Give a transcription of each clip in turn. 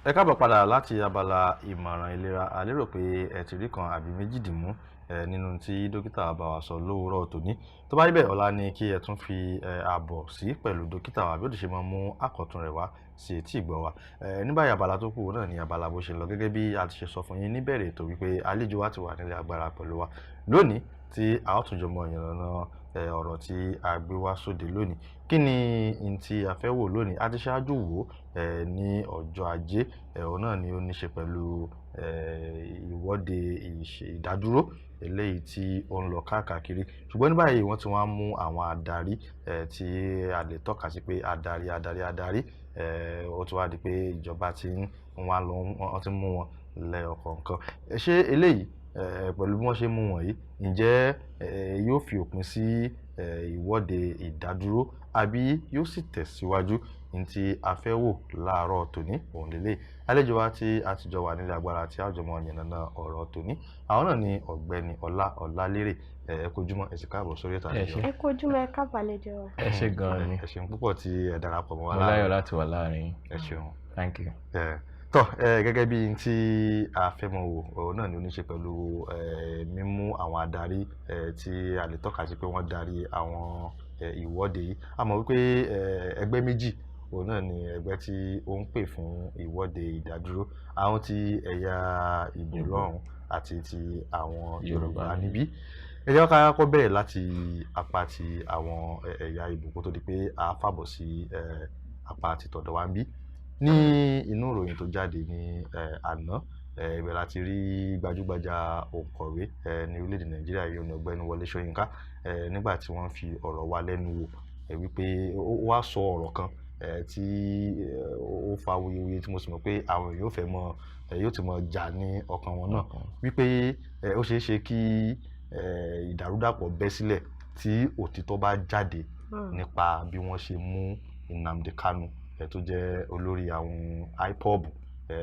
Ẹ káàbọ̀ padà láti abala ìmọ̀ràn ìlera. A lérò pé ẹ ti rí kan àbí méjì dìmú nínú tí dókítà bá wa sọ lówùúrọ̀ tòní. Tó bá rí bẹ́ẹ̀, ọ̀la ni kí ẹ tún fi àbọ̀ sí pẹ̀lú dókítà wa bí ó ti ṣe máa mú àkọ́tún rẹ̀ wá sí etí ìgbọ́ wa. Ní báyìí abala tó kù náà ni abala bó ṣe lọ, gẹ́gẹ́ bí a ti ṣe sọ fún yín níbẹ̀rẹ̀ ètò wípé àlejò wa ti wà nílé agbára pẹ̀lú wa lónìí tí a ó tún jọ mọ ìyànnà ọ̀rọ̀ tí a gbé wá sóde lónìí. Kí ni n tí a fẹ́ wò lónìí? A ti ṣáájú wò ní ọjọ́ ajé, òun náà ni ó ní ṣe pẹ̀lú ìwọ́de ìdádúró eléyìí tí ó ń lọ káàkiri. Ṣùgbọ́n ní báyìí wọ́n ti wá mú àwọn adarí tí a lè tọ́ka sí pé adarí ó ti wá di pé ìjọba ti ń wọ́n ti mú wọn lẹ́yọkọ̀ọ̀kan. Ṣé eléyìí pẹ̀lú bí wọ́n ṣe mú wọn yìí, ǹjẹ́ yóò fi òpin sí ìwọ́de ìdádúró àbí yóò sì tẹ̀síwájú? Ní tí a fẹ́ wò láàárọ̀ tòní òun lélẹ̀. Àlejò wa tí a ti jọ wà nílé agbára tí a jọ mọ ìyànnà ọ̀rọ̀ tòní, àwọn náà ni ọ̀gbẹ́ni Ọlá Ọlálérè. Ẹ kojúmọ́, ẹ sì káàbọ̀ sórí ètò àlejò. Ẹ kojúmọ́, ẹ káàbọ̀ àlejò wa. Ẹ ṣé gan ni. Ẹ ṣeun púpọ̀ tí ẹ darapọ̀ mọ́ wa Mo láyọ̀ láti wà láàrin. Ẹ ṣeun. Thank you. Tọ́ gẹ́gẹ́ bí tí a fẹ́ mọ̀ wò, òun náà ni ó ní ṣe pẹ̀lú mímú àwọn adarí tí a lè tọ́ka sí pé wọ́n darí àwọn ìwọ́de yìí. A mọ̀ wípé ẹgbẹ́ méjì òun náà ni ẹgbẹ́ tí ó ń pè fún ìwọ́de ìdádúró, àwọn tí ẹ̀yà Ìgbò lọ́hùn àti ti àwọn Yorùbá níbí. Ẹ jẹ́ ká kọ́kọ́ bẹ̀rẹ̀ láti apá ti àwọn ẹ̀yà Ìgbò kó tó di pé a fàbọ̀ sí apá ti tọ̀dọ̀ wa níbí. Ní inú ìròyìn tó jáde ní àná, ibẹ̀ láti rí gbajúgbajà òǹkọ̀wé ní orílẹ̀-èdè Nàìjíríà yìí, ọ̀gbẹ́ni Wọlé Ṣóyínká, nígbà tí wọ́n fi ọ̀rọ̀ wá lẹ́nu wò wípé ó wá sọ ọ̀rọ̀ kan tí ó fa wuyewuye tí mo sì mọ̀ pé àwọn èèyàn yóò fẹ́ mọ̀ yóò ti mọ̀ jà ní ọkàn wọn náà, wípé ó ṣeé ṣe kí ìdàrúdàpọ̀ bẹ́ sílẹ̀ tí òtítọ́ bá jáde nípa bí wọ́n ṣe mú Nnamdi Kanu tó jẹ́ olórí àwọn IPOB,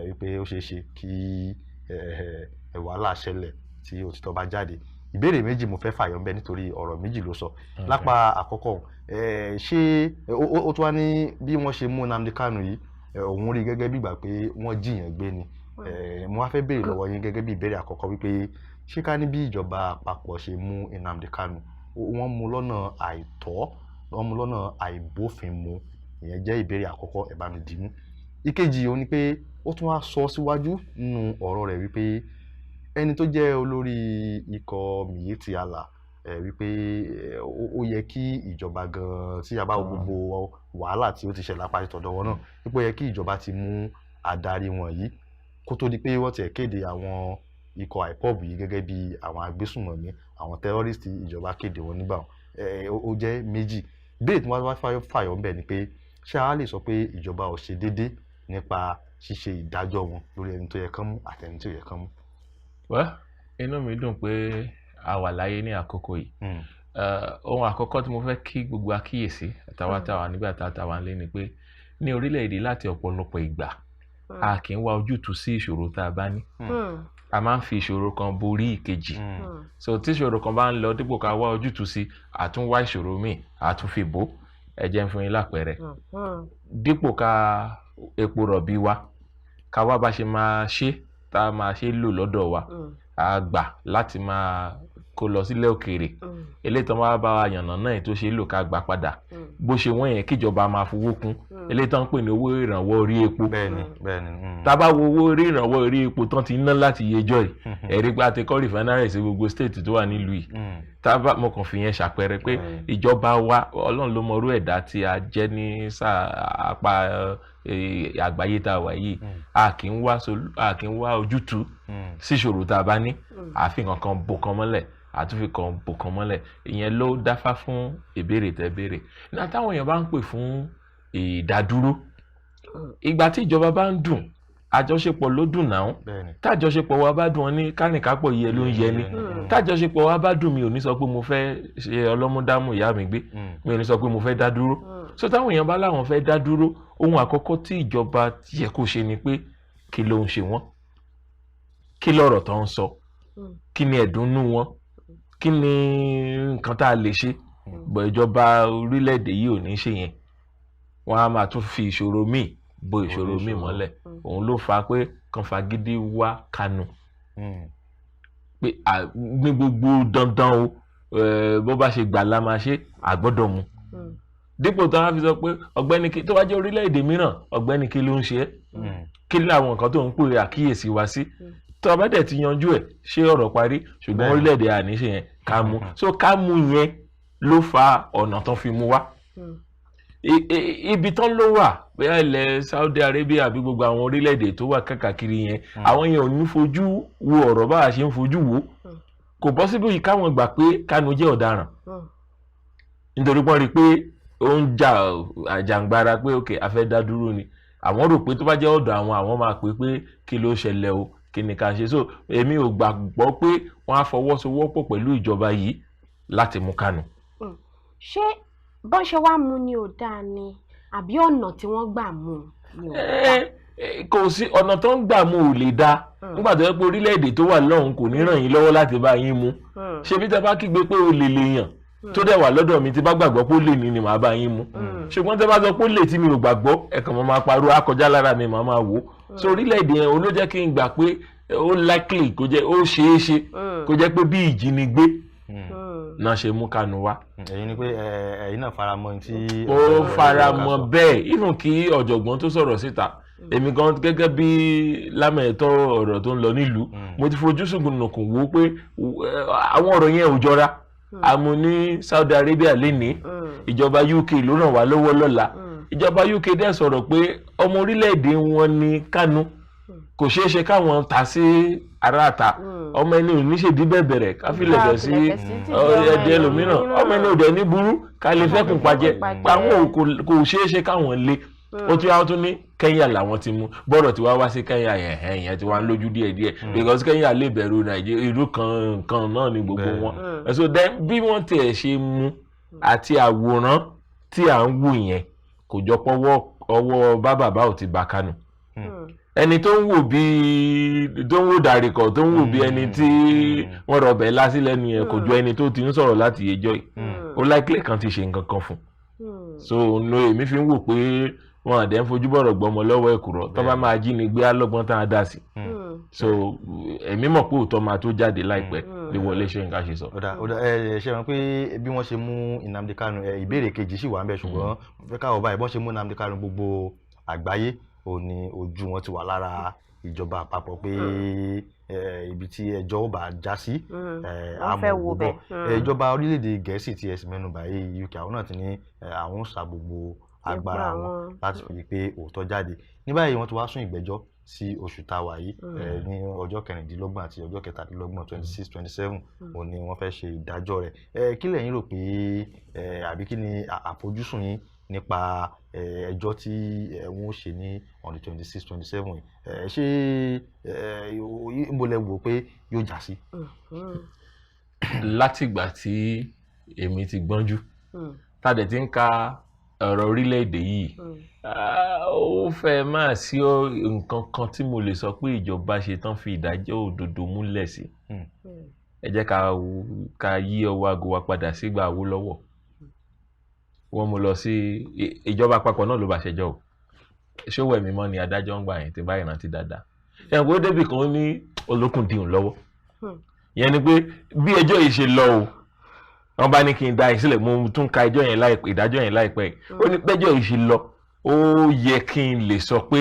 wípé ó ṣeé ṣe kí wàhálà ṣẹlẹ̀ tí òtítọ́ bá jáde. Ìbéèrè méjì mo fẹ́ fàyọ ńbẹ̀ nítorí ọ̀rọ̀ méjì ló sọ. Lápá àkọ́kọ́, ṣé ó tún wá ní bí wọ́n ṣe mú Nnamdi Kanu yìí, òun rí gẹ́gẹ́ bí ìgbà pé wọ́n jiyàn gbé ni. Mo wá fẹ́ béèrè lọ́wọ́ yín gẹ́gẹ́ bí ìbéèrè àkọ́kọ́ wípé ṣé ká ní bí ìjọba àpapọ̀ ṣe mú Nnamdi Kanu, wọ́n mú lọ́nà àìtọ́, wọ́n mú lọ́nà àìbófinmu? Ìyẹn jẹ́ ìbéèrè àkọ́kọ́, ẹ bá mi dìímú. Ìkejì òun ni pé ó tún wá sọ síwájú nínú ọ̀rọ̀ rẹ̀ wípé ẹni tó jẹ́ olórí ikọ̀ Miyetti Allah wípé ó yẹ kí ìjọba gan, tí a bá wo gbogbo wàhálà tí ó ti ṣẹlẹ̀ lápá ìtọ̀dọ̀ wọn náà, wípé ó yẹ kí ìjọba ti mú adarí wọn yìí kó tó di pé wọ́n ti kéde àwọn ikọ̀ IPOB yìí gẹ́gẹ́ bí àwọn agbésùnmọ̀mí, àwọn tẹ́rọ́rìstì ìjọba kéde wọn nígbà ó jẹ́ méjì. Ìbéèrè tí wọ́n wá fàyọ ńbẹ̀ ni pé ṣé a lè sọ pé ìjọba ò ṣe déédéé nípa ṣíṣe ìdájọ́ wọn lórí ẹni tó yẹ kán mú àti ẹni tí ò yẹ kán mú? Inú mi dùn pé a wà láyé ní àkókò yìí. Ohun àkọ́kọ́ tí mo fẹ́ kí gbogbo àkíyèsí àtàwátàwà nígbà táwa ń lé ni pé ní orílẹ̀-èdè láti ọ̀pọ̀lọpọ̀ ìgbà a kì í wá ojútùú sí ìṣòro tá a bá ní. A máa ń fi ìṣòro kan borí ìkejì. So tí ìṣòro kan bá ń lọ, dípò ká wá ojútùú sí, a tún wá ìṣòro míì, a tún fi bò. Ẹ jẹ́ n fún yín lápẹẹrẹ. Dípò ká epo rọ̀bì wa, ká wá bá ṣe máa ṣe tá a máa ṣe lò lọ́dọ̀ wa, a gbà láti máa kó lọ sílẹ̀ òkèèrè. Eléyìí tó máa bá wa yànnà náà tó ṣe lò ká gbà padà. Bó ṣe wọ́n yẹn kíjọba máa fowó kún. Eléyìí tó ń pè ní owó ìrànwọ́ orí epo. Bẹ́ẹ̀ni. Tá bá wo owó ìrànwọ́ orí epo tán ti ná láti yejọ́ yìí, ẹ̀rí pé a ti kọ́ refinery sí gbogbo state tó wà nílùú yìí. Tá bá mo kàn fi yẹn ṣàpẹẹrẹ pé ìjọba wa, Ọlọ́run ló mọrú ẹ̀dá tí a jẹ́ ní apá àgbáyé tá a wà yìí. A kì í wá ojútùú sí ìṣòro tá a bá ní, àfi kankan bò kan mọ́lẹ̀, àtúnfi kan bò kan mọ́lẹ̀. Ìyẹn ló dáfá fún ìbéèrè tẹ́ béèrè. Ní táwọn èèyàn bá ń pè fún ìdádúró, ìgbà tí ìjọba bá ń dùn, àjọṣepọ̀ ló dùn náà. Tájọṣepọ̀ wa bá dùn, wọn ní kánìkápọ̀ yẹ ló ń yẹ ni. Tájọṣepọ̀ wa bá dùn, mi ò ní sọ pé mo fẹ́ ṣe ọlọ́múdámù ìyá mi gbé, mi ò ní sọ pé mo fẹ́ dá dúró. So táwọn èèyàn bá láwọn fẹ́ dá dúró, ohun àkọ́kọ́ tí ìjọba yẹ kó ṣe ni pé kí ló ń ṣe wọ́n, kí lọ̀rọ̀ tó ń sọ, kí ni ẹ̀dùnnú wọn, kí ni nǹkan tá a lè ṣe. Bọ̀ ìjọba orílẹ̀-èdè yìí ò ní ṣe yẹn. Wọ́n á máa tún fi ìṣòro míì bo ìṣòro míì mọ́lẹ̀ òun ló fa pé kan fagídí wá Kanu pé ní gbogbo dandan o bó bá ṣe gbà la máa ṣe àgbọ́dọ̀ mu dípò tó wá fi sọ pé ọ̀gbẹ́ni kí tó wá jẹ́ orílẹ̀-èdè mìíràn ọ̀gbẹ́ni kí ló ń ṣe é kí làwọn nǹkan tó ń pè àkíyèsí wa sí tó bá dẹ̀ ti yanjú ẹ̀ ṣé ọ̀rọ̀ parí ṣùgbọ́n orílẹ̀-èdè àníṣe yẹn ká mú so ká mú yẹn ló fa ọ̀nà tán fi mú wá ibi tán ló wà bóyá ilẹ̀ Saudi Arabia àbí gbogbo àwọn orílẹ̀-èdè tó wà káàkiri yẹn àwọn yẹn ò ní fojú wo ọ̀rọ̀ bá a ṣe ń fojú wo kò possible yìí káwọn gbà pé Kanu jẹ́ ọ̀daràn nítorí pọ́n rí i pé ó ń jà àjàǹgbara pé ok a fẹ́ dá dúró ni àwọn rò pé tó bá jẹ́ ọ̀dọ̀ àwọn máa pè pé kí ló ṣẹlẹ̀ o kí ni ká ṣe so èmi ò gbàgbọ́ pé wọ́n á fọwọ́sowọ́pọ̀ pẹ̀lú ìjọba yìí láti mú Kanu. ṣé bọ́n ṣe wá mú ni ò dáa ni àbí ọ̀nà tí wọ́n gbà mú ni ò dáa. kò sí ọ̀nà tó ń gbà mú ò lè dáa nígbà tó yẹ pé orílẹ̀-èdè tó wà lọ́hùn kò ní ràn yín lọ́wọ́ láti bá yín mú ṣebí tẹ́ bá kígbe pé ó lè yàn tó dẹ̀ wà lọ́dọ̀ mi tí bá gbàgbọ́ pé ó lè ní ni màá bá yín mú ṣùgbọ́n tẹ́ bá sọ pé ó lè tí mi ò gbàgbọ́ ẹ̀kan mọ́ máa parọ́ akọjá lára mi màá máa wò so orílẹ̀-èdè yẹn ó ló jẹ́ kí n gbà pé ó likely kó jẹ́ ó ṣeé ṣe kó jẹ́ pé bí ìjínigbé náà ṣe mú Kanu wá. èyí ni pé ẹ̀yin náà faramọ́ tí. ó faramọ́ bẹ́ẹ̀ even kí ọ̀jọ̀gbọ́n tó sọ̀rọ̀ síta èmi gan gẹ́gẹ́ bí lámẹ̀tọ́ ọ̀rọ̀ tó ń lọ nílùú mo ti fojú sùnkùnkùn wò pé àwọn ọ̀rọ̀ yẹn ò jọra àmọ́ ní Saudi Arabia lénìí ìjọba UK ló ràn wá lọ́wọ́ lọ́la ìjọba UK dẹ̀ sọ̀rọ̀ pé ọmọ orílẹ̀-èdè wọn ní Kanu kò ṣeé ṣe káwọn ta sí aráàta ọmọ ẹni ò ní ṣèdí bẹ̀bẹ̀rẹ̀ káfílẹ̀ bẹ̀ sí ẹ̀dẹ̀ ẹlòmíràn ọmọ ẹni ò dẹ̀ ní burú ká lè fẹ́kùn pàjẹ́ àwọn kò ṣeé ṣe káwọn lé ó tún yà tún ní Kenya làwọn ti mú bọ́rọ̀ tí wá sí Kenya yẹn tí wọ́n á lójú díẹ̀díẹ̀ because Kenya lè bẹ̀rù Nàìjíríà ìlú kan náà ní gbogbo wọn so then bí wọ́n tiẹ̀ ṣe mú àti àwòrán tí à ń wò yẹn kò jọ pọ́wọ́ ọwọ́ bàbá ò ti bá Kanu ẹni tó ń wò bí tó ń wò dàríkọ̀ tó ń wò bí ẹni tí wọ́n rọ̀bẹ̀ lásì lẹ́nu yẹn kò jọ ẹni tó ti ń sọ̀rọ̀ láti ẹjọ́ yìí ó likely kan ti ṣe nǹkan kan fún so no èmi fi ń wò pé wọn àdé ń fojú bọ̀rọ̀ gbọmọ lọ́wọ́ ẹ̀kúrọ̀ tó bá máa jí ni gbé alọ́gbọ́n tá a dá sí so èmi mọ̀ pé òótọ́ máa tó jáde láìpẹ́ bí Wọlé Ṣóyínká ṣe sọ. ṣe wọn pé bí wọ́n ṣe mú Nnamdi Kanu ìbéèrè kejì sì wà ń bẹ̀ ṣùgbọ́n fẹ́ káwọ́ báyìí bọ́n ṣe mú Nnamdi Kanu gbogbo àgbáyé ó ní ojú wọn ti wà lára ìjọba àpapọ̀ pé ibi tí ẹjọ́ ó bá já sí àmọ́ gbogbo ìjọba orílẹ̀-èdè Gẹ̀ẹ́sì tí ẹ̀sìn mẹ́nubà yìí UK àwọn náà ti ní àwọn ń sa gbogbo agbára wọn láti fi pé òótọ́ jáde ní báyìí wọ́n ti wá sún ìgbẹ́jọ́ sí oṣù táwa yìí ní ọjọ́ 16 àti ọjọ́ 17 26 27 òun ni wọ́n fẹ́ ṣe ìdájọ́ rẹ̀ kí lẹ̀yin rò pé àbí kí ni àfojúsùn yín nípa ẹjọ́ tí wọ́n ṣe ní on the 26 27 yìí ṣé ìmọ̀lẹ̀ wò pé yóò já sí. látìgbà tí èmi ti gbọ́njú tàdé tí ń ka ọ̀rọ̀ orílẹ̀-èdè yìí ó fẹ́ máa sí nǹkan kan tí mo lè sọ pé ìjọba ṣe tán fi ìdájọ́ òdodo múlẹ̀ sí ẹ jẹ́ ká yí ọwọ́ aago wa padà sígbà Awólọ́wọ̀ wọ́n mú lọ sí ìjọba àpapọ̀ náà ló bá ṣẹjọ́ o Ṣówẹ̀mí mọ́ ni adájọ́ ń gbà yẹn tí báyìí rántí dáadáa ẹ̀wọ̀n ó débì kan ní olókùn dìhùn lọ́wọ́ ìyẹn ni pé bí ẹjọ́ yìí ṣe lọ o wọ́n bá ní kí n dá yìí sílẹ̀ mo tún ka ìdájọ́ yẹn láìpẹ́ ó ní pẹ́jọ́ yìí ṣe lọ ó yẹ kí n lè sọ pé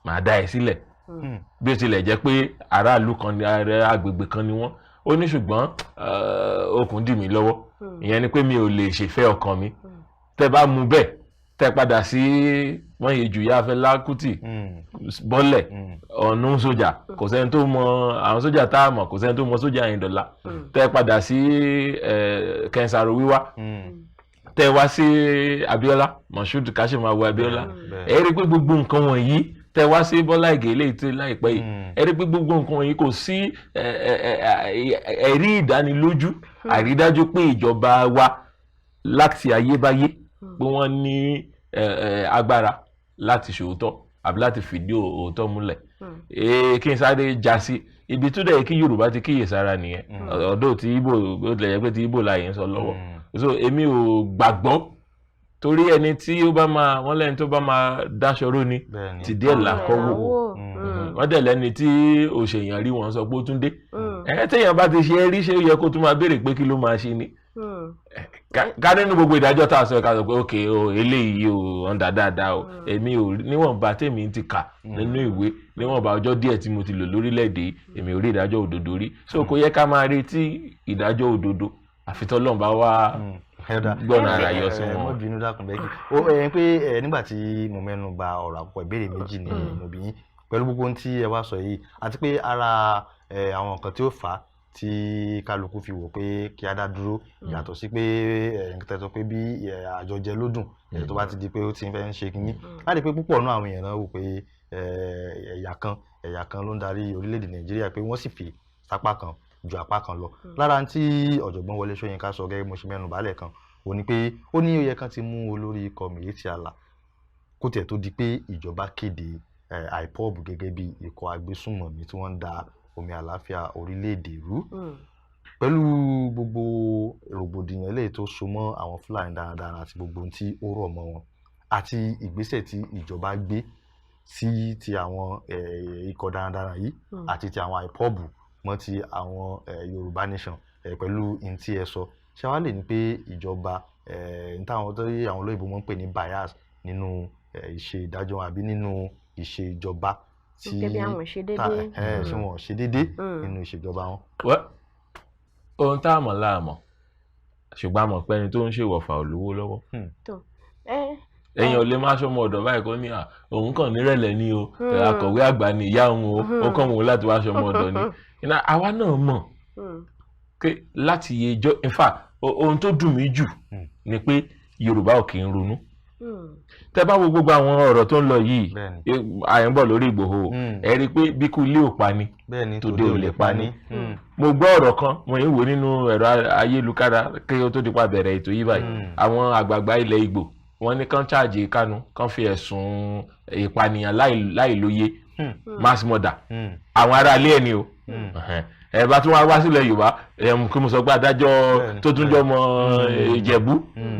màá dá ẹ sílẹ̀ bí ó tilẹ̀ jẹ́ pé aráàlú kan ní agbègbè kan ni wọ́n ó ní ṣùgbọ́n okùn dì mí lọ́wọ́ ìyẹn ni pé mi ò lè ṣèfẹ́ ọkàn mi tẹ́ bá mú bẹ́ẹ̀ tẹ́ padà sí wọ́n yìí jù yá Fẹlá Kútì bọ́lẹ̀ ọ̀nù sójà kò sẹ́ni tó mọ àwọn sójà tá a mọ̀ kò sẹ́ni tó mọ sójà Àyìndọ́lá tẹ́ padà sí Kẹ́nsàrò wíwá tẹ́ wá sí Abíọ́lá Moshood Kashimawo Abíọ́lá ẹ rí pé gbogbo nǹkan wọ̀nyí tẹ́ wá sí Bọ́lá Ìgè láìpẹ́ yìí ẹ rí pé gbogbo nǹkan wọ̀nyí kò sí ẹ̀rí ìdánilójú àrídájú pé ìjọba wa láti ayébáyé pé wọ́n ní agbára láti ṣòótọ́ àbí láti fìdí òótọ́ múlẹ̀ kí n sáré já sí ibi tó dẹ̀ kí Yorùbá ti kíyè sára nìyẹn ọ̀dọ̀ tí Ìgbò ó lè jẹ́ pé tí Ìgbò láàyè ń sọ lọ́wọ́ so èmi ò gbàgbọ́ torí ẹni tí ó bá máa wọ́n lẹ́ni tó bá máa dáṣọ ró ni ti díẹ̀ làkọ́ wò wọ́n dẹ̀ lẹ́ni tí òṣèyàn rí wọn sọ pé ó tún dé téèyàn bá ti ṣe é rí ṣé ó yẹ kó tún máa béèrè pé kí ló máa ṣe ni ká nínú gbogbo ìdájọ́ tá a sọ ká sọ pé ok o eléyìí o ọ̀ndà dáadáa o èmi ò níwọ̀nba tèmi ti kà nínú ìwé níwọ̀nba ọjọ́ díẹ̀ tí mo ti lò lórílẹ̀‐èdè èmi ò rí ìdájọ́ òdodo rí so kò yẹ ká máa retí ìdájọ́ òdodo àfi tọ́lọ́run bá wá gbọ́nà ara yọ sí wọn. mo bínú dákun bẹ́ẹ̀ kí ó pé nígbà tí mo mẹ́nu bà ọ̀rọ̀ àpò ìbéèrè méjì ní mo bí yín pẹ̀lú gbogbo ohun tí ẹ wá sọ yìí àti pé ara àwọn nǹkan tí ó fà á tí kálukú fi wò pé kí á dá dúró yàtọ̀ sí pé nǹkan tó pé bí àjọjẹ lódùn tó bá ti di pé ó ti fẹ́ ń ṣe kínní láti pé púpọ̀ náà àwọn èèyàn náà wò pé ẹ̀yà kan ló ń darí orílẹ̀-èdè Nàìjíríà pé wọ́n sì fi sápá kan ju apá kan lọ lára tí ọ̀jọ̀gbọ́n Wọlé Ṣóyínká sọ gẹ́gẹ́ mo ṣe mẹ́nu bàálẹ̀ kan ó ní pé ó ní ó yẹ kán ti mú olórí ikọ̀ Miyetti Allah kó tiẹ̀ tó di pé ìjọba kéde IPOB gẹ́gẹ́ bí ikọ̀ agbésùnmọ̀mí tí wọ́n ń da omi àlàáfíà orílẹ̀-èdè rú pẹ̀lú gbogbo rògbòdìyàn eléyìí tó so mọ́ àwọn Fúlàní darandaran àti gbogbo ohun tí ó rọ̀ mọ́ wọn àti ìgbésẹ̀ tí ìjọba gbé sí ti àwọn ikọ̀ darandaran yìí àti ti àwọn IPOB mọ́ ti àwọn Yorùbá Nation pẹ̀lú in tí ẹ sọ ṣé wàá lè ní pé ìjọba táwọn tó yẹ àwọn olóyìnbó mọ́ ń pè ní bias nínú ìṣe ìdájọ́ àbí nínú ìṣe ìjọba tí gẹ́gẹ́ àwọn ṣe déédéé ṣé wọn ṣe déédéé nínú ìṣèjọba wọn. ohun tá a mọ̀ láàmọ̀ ṣùgbọ́n a mọ̀ pé ẹni tó ń ṣèwọ̀fà ò lówó lọ́wọ́ èèyàn ò lè má ṣọmọ ọ̀dọ̀ báyìí kó ní òun kàn nírẹ̀lẹ̀ ni o akọ̀wé àgbà ni ìyá òun o ó kàn wọ́n láti wá ṣọmọ ọ̀dọ̀ ni àwa náà mọ̀ pé láti yẹ ẹjọ́ in fact ohun tó dùn mí jù ni pé Yorùbá ò kì í ronú tẹ́ bá wo gbogbo àwọn ọ̀rọ̀ tó ń lọ yìí àyẹ̀nbọ̀ lórí Ìgbòho ẹ rí i pé bí kú ilé ò pa ni tòde ò lè pa ni mo gbọ́ ọ̀rọ̀ kan mo ń wò nínú ẹ̀rọ ayélujára kí ó tó di pa bẹ̀rẹ̀ ètò yìí báyìí àwọn àgbààgbà ilẹ̀ Ìgbò wọ́n ní kán cháàjì Kánú kán fi ẹ̀sùn ìpànìyàn láìlóye mass murder àwọn ará ilé ẹni o ẹ bá tún wá sílẹ̀ Yorùbá kí mo sọ pé adájọ́ tó tún jọ mọ Ìjẹ̀bú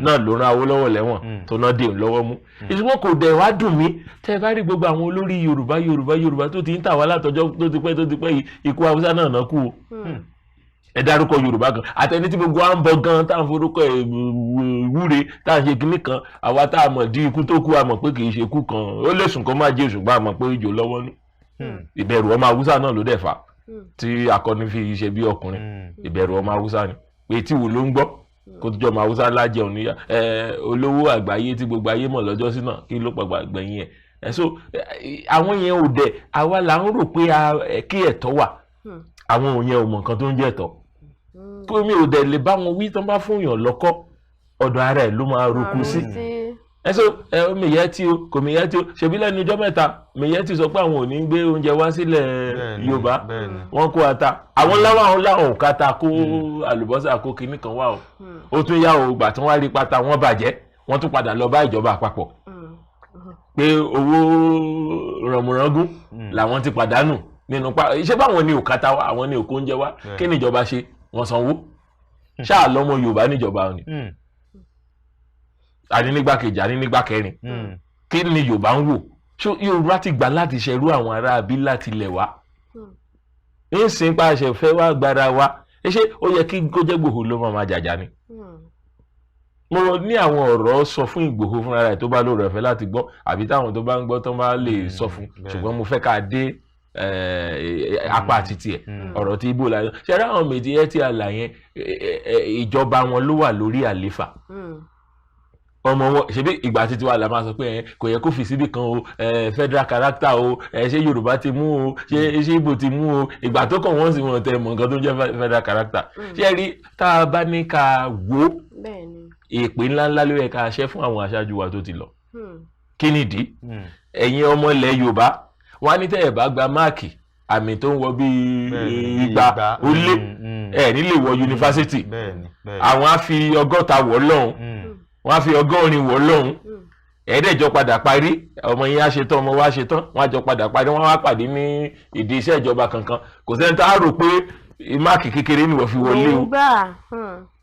náà ló rán Awólọ́wọ̀ lẹ́wọ̀n tó náà dé lọ́wọ́ mú ìṣùgbọ́n kò dẹ̀ wá dùn mí tẹ́ ẹ bá rí gbogbo àwọn olórí Yorùbá tó ti ń tà wá látọjọ́ tó ti pẹ́ yìí ikú Haúsá náà náà kú o ẹ dárúkọ Yorùbá gan àtẹni tí gbogbo à ń bọ gan tá à ń forúkọ ìwúre tá à ń ṣe kinní kan àwa tá a mọ̀ di ikú tó kú a mọ̀ pé kì í ṣe ikú kan ó lè sùn kó má jẹ́ ṣùgbọ́n a mọ̀ pé ìjò lọ́wọ́ ní ìbẹ̀rù ọmọ Haúsá náà ló dẹ̀ fà tí akọni fi ṣe bí ọkùnrin ìbẹ̀rù ọmọ Haúsá ni pé tí wo ló ń gbọ́ kó tó jọ ọmọ Haúsá lájẹ òní olówó àgbáyé tí gbogbo ayé mọ̀ lọ́jọ́ sí náà kí ló pàgbà gbẹ̀yìn ẹ̀ so àwọn yẹn ò dẹ̀ àwa là ń rò pé kí ẹ̀tọ́ wà àwọn òun yẹn ò mọ̀ nǹkan tó ń jẹ́ ẹ̀tọ́ kó mi ò dẹ̀ lè bá wọn wí tán bá fún yàn lọ́kọ́ ọ̀dọ̀ ara ẹ̀ ló máa roku sí Miyetti o kò Miyetti o ṣebí lẹ́nu ọjọ́ mẹ́ta Miyetti sọ pé àwọn ò ní gbé oúnjẹ wá sílẹ̀ Yorùbá wọ́n kó ata àwọn láwọn ò káta kó àlùbọ́sà kó kinní kan wá o ó tún yá o gbà tí wọ́n rí pátá wọ́n bàjẹ́ wọ́n tún padà lọ bá ìjọba àpapọ̀ pé owó rọ̀mùrọ̀gùn làwọn ti pàdánù nínú pa iṣẹ́ báwọn ni ò káta wá àwọn ni ò kó oúnjẹ wá kí ni ìjọba ṣe wọ́n sanwó ṣáà lọ́mọ Yorùbá níjọba ni àní nígbà kejì àní nígbà kẹrin kí ni Yorùbá ń wò ṣó Yorùbá ti gbà láti ṣerú àwọn ará abí láti ilẹ̀ wá ń sìn pa àṣẹ fẹ́ wá gbára wa ṣé ó yẹ kí kó jẹ́ Ìgbòho ló máa jàjà ni mo ní àwọn ọ̀rọ̀ sọ fún Ìgbòho fúnra rẹ̀ tó bá lóore ọ̀fẹ́ láti gbọ́ àbí táwọn tó bá ń gbọ́ tó bá lè sọ fún ṣùgbọ́n mo fẹ́ ká dé apá àti tiẹ̀ ọ̀rọ̀ tí ibo la ṣe ara àwọn Miyetti Allah yẹn ìjọba wọn ló wà lórí àléfà ọmọ wọn ṣebí ìgbà títí wa la máa sọ pé kò yẹ kó fi síbì kan o federal character o ṣé Yorùbá ti mú o ṣé Ìgbò ti mú o ìgbà tó kàn wọ́n sì wọ́n tẹ mọ̀ nǹkan tó ń jẹ́ federal character ṣé rí tá a bá ní ká wò èpè ńláńlá ló yẹ ká ṣẹ́ fún àwọn aṣáájú wa tó ti lọ kí nìdí ẹ̀yin ọmọ ilẹ̀ Yorùbá wọ́n á ní tẹ́ ẹ̀ bá gba máàkì àmì tó ń wọ bíi 200 ó lé ẹ̀ nílé wọ yunifásitì àwọn á fi 100 wọ̀ lọ́hùn wọ́n á fi 100 wọ̀ lọ́hùn ẹ̀ẹ́dẹ̀jọ padà parí ọmọ yín á ṣe tán ọmọ wa ṣe tán wọ́n á jọ padà parí wọ́n wá pàdé ní ìdí iṣẹ́ ìjọba kankan kò sẹ́ni tá a rò pé máàkì kékeré ni wọ́n fi wọlé o nígbà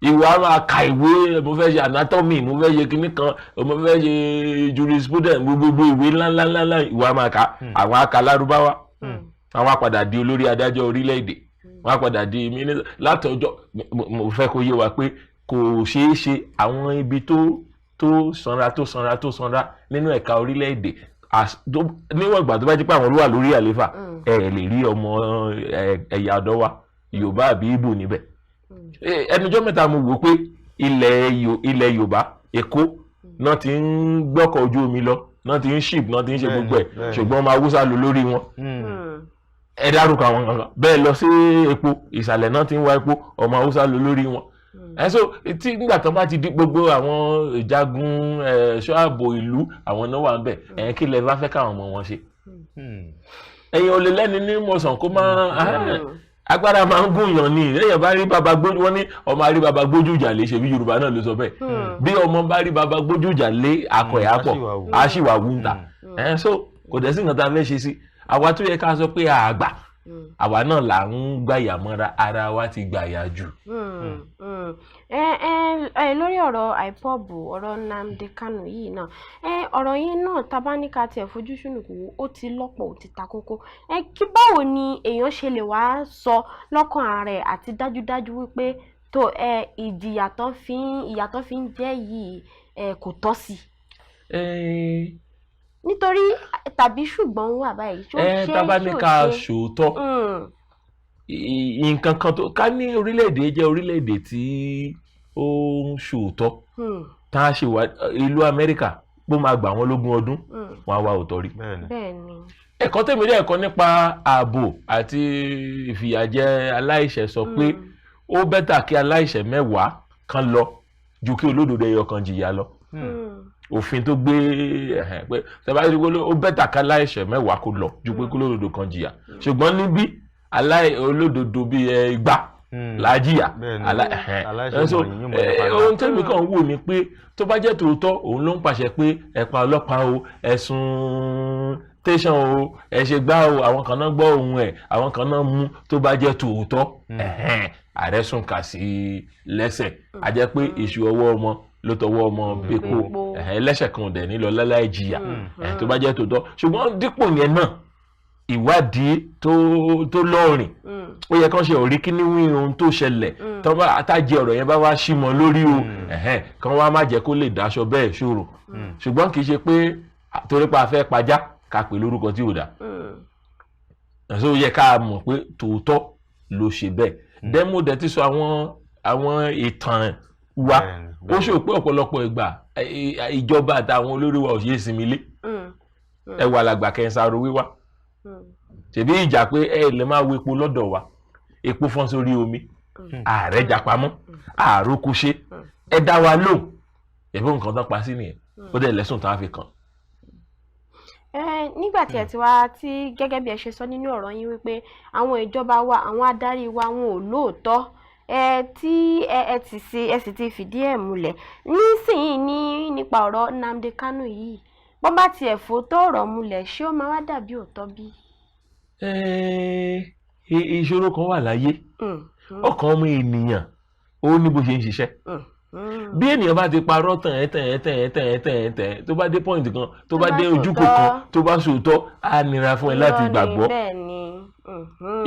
ìwà máa ka ìwé mo fẹ́ ṣe anatomy mo fẹ́ ṣe kinní kan mo fẹ́ ṣe jurisprudence gbogbo ìwé ńláńláńlá ìwà máa ka àwọn aka lárúbáwá àwọn apàdà di olórí adájọ́ orílẹ̀-èdè wọ́n apàdà di mínísítà látọjọ́ mo fẹ́ kó yé wa pé kò ṣeé ṣe àwọn ibi tó sanra nínú ẹ̀ka orílẹ̀-èdè níwọ̀n ìgbà tó bá jẹ́ pé àwọn ló wà lórí àléfà ẹ lè rí ọmọ ẹ̀yà ọ̀dọ́ wa Yorùbá àbí Ìgbò níbẹ̀ ẹnujọ́ mẹ́ta mo wò pé ilẹ̀ Yorùbá Èkó náà ti ń gbọ́kọ̀ ojú omi lọ náà ti ń ship náà ti ń ṣe gbogbo ẹ̀ ṣùgbọ́n ọmọ Haúsá ló lórí wọn ẹ dárúkọ àwọn kankan bẹ́ẹ̀ lọ sí epo ìsàlẹ̀ náà ti ń wá epo ọmọ Haúsá ló lórí wọn so tí nígbà tó bá ti di gbogbo àwọn ìjagun ẹ̀ṣọ́ ààbò ìlú àwọn náà wà ń bẹ̀ kí lẹ bá fẹ́ káwọn ọmọ wọn ṣe ẹ̀yin ò lè lẹ́ni ní mọ̀sán kó máa agbára máa ń gùn yàn ni èèyàn bá rí baba gbójú wọn ní ọmọ àrí baba gbójú ìjà lé ṣe bí Yorùbá náà ló sọ bẹ́ẹ̀ bí ọmọ bá rí baba gbójú ìjà lé akọ ẹ̀ àpọ̀ àṣìwà wúńtà so kò dẹ̀ sí nǹkan tá a fẹ́ ṣe sí àwa tó yẹ ká sọ pé àgbà àwa náà là ń gbàyà mọ́ra ara wa ti gbàyà jù. lórí ọ̀rọ̀ IPOB ọ̀rọ̀ Nnamdi Kanu yìí náà ọ̀rọ̀ yẹn náà tabaníkà tiẹ̀ fojú ṣùnùkù ó ti lọ́pọ̀ ó ti ta kókó kí báwo ni èèyàn ṣe lè wá sọ lọ́kàn ààrẹ àti dájúdájú wípé tó ìjìyà tó fi ń jẹ yìí kò tọ́ sí nítorí tàbí ṣùgbọ́n wà báyìí ṣó ṣe tabaníkà ṣòótọ́ nǹkan kan tó ká ní orílẹ̀-èdè jẹ́ orílẹ̀-èdè tí ó ń ṣòótọ́ tá a ṣe wá ìlú Amẹ́ríkà bó máa gbà wọ́n lógún ọdún wọn á wá òótọ́ rí. ẹ̀kọ́ tèmi dé ẹ̀kọ́ nípa ààbò àti ìfìyàjẹ aláìṣẹ̀ sọ pé ó bẹ́tà kí aláìṣẹ̀ 10 kan lọ ju kí olódodo ẹyọ kan jìyà lọ. Òfin tó gbé pé tẹ́bá rí ó bẹ́tà ká aláìṣẹ̀ 10 kó lọ ju pé kí olódodo kan jìyà ṣùgbọ́n níbí olódodo bíi 200 lájìyà ohun tẹ́mi kan wò ni pé tó bá jẹ́ tòótọ́ òun ló ń pàṣẹ pé ẹ pa ọlọ́pàá o ẹ̀sùn tẹ̀sán o ẹ ṣe gbá o àwọn kan náà gbọ́ ohun ẹ̀ àwọn kan náà mú tó bá jẹ́ tòótọ́ ààrẹ sùn kà sí lẹ́sẹ̀ a jẹ́ pé èṣù ọwọ́ ọmọ ló tọwọ́ ọmọ bẹ́ẹ̀kọ́ ẹlẹ́ṣẹ̀ kan dẹ̀ nílọ láláì jìyà tó bá jẹ́ tòótọ́ ṣùgbọ́n dípò yẹn náà ìwádìí tó lọ́rìn ó yẹ kán ṣe òrí kíní wí ohun tó ṣẹlẹ̀ tó bá àtàjẹ ọ̀rọ̀ yẹn bá wá sí mọ́ lórí o kán wá má jẹ́ kó lè dáṣọ bẹ́ẹ̀ ṣòro ṣùgbọ́n kì í ṣe pé torí pa afẹ́ pajá ká pè lórúkọ tí ò dá ó yẹ ká mọ̀ pé tòótọ́ ló ṣe bẹ́ẹ̀ dẹ́mú dẹ̀ ti sọ àwọn ìtàn wa ó ṣe pé ọ̀pọ̀lọpọ̀ ìgbà ìjọba àtàwọn olórí wa ò ṣe é sinmi lé ẹwà làgbà kẹsàrò wíwá ṣèbí ìjà pé ẹ lè máa wo epo lọ́dọ̀ wa epo fọ́n sórí omi ààrẹ jàpamọ́ àròkù ṣe ẹ dá wa lóhùn ẹ̀fọ́ nǹkan tán pa sí nìyẹn ó dẹ̀ lẹ́sùn tán á fi kàn. nígbà tí ẹ ti wá tí gẹ́gẹ́ bí ẹ ṣe sọ nínú ọ̀rọ̀ yín wípé àwọn ìjọba wa àwọn adarí wa wọn ò lóòótọ́ tí ẹ sì ti fìdí ẹ̀ múlẹ̀ nísìnyí nípa ọ̀rọ̀ Nnamdi Kanu yìí bọ́n bá tiẹ̀ fòótọ́ ọ̀rọ̀ múlẹ̀ ṣé ó máa wá dàbí òótọ́ bí? ìṣòro kan wà láyé ọkàn ọmọ ènìyàn ó ní bó ṣe ń ṣiṣẹ́ bí ènìyàn bá ti parọ́ tàn tó bá dé pọ́ìntì kan tó bá dé ojúkò kan tó bá sòótọ́ á nira fún ẹ láti gbàgbọ́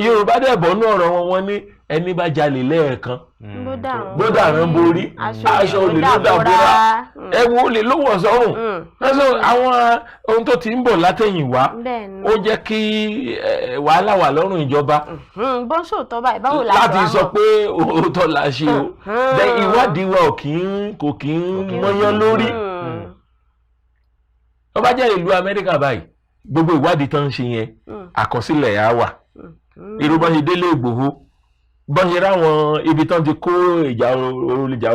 Yorùbá dẹ̀ bọ̀ ní ọ̀rọ̀ wọn ní ẹni bá jalè lẹ́ẹ̀kan bó dàrán borí aṣọ olè ló dàbóra ẹ̀wù olè ló wọ̀ sọ́rùn àwọn ohun tó ti ń bọ̀ látẹ̀yìn wá ó jẹ́ kí wàhálà wà lọ́rùn ìjọba láti sọ pé òótọ́ la ṣe o ìwádìí wa kò kí ń mọ́yán lórí wọ́n bá jẹ́ ìlú Amẹ́ríkà báyìí gbogbo ìwádìí tán ń ṣe yẹn àkọsílẹ̀ á wà irú bá ṣe délé Ìgbòho bọ́n ṣe ráwọn ibi tán ti kó ìjà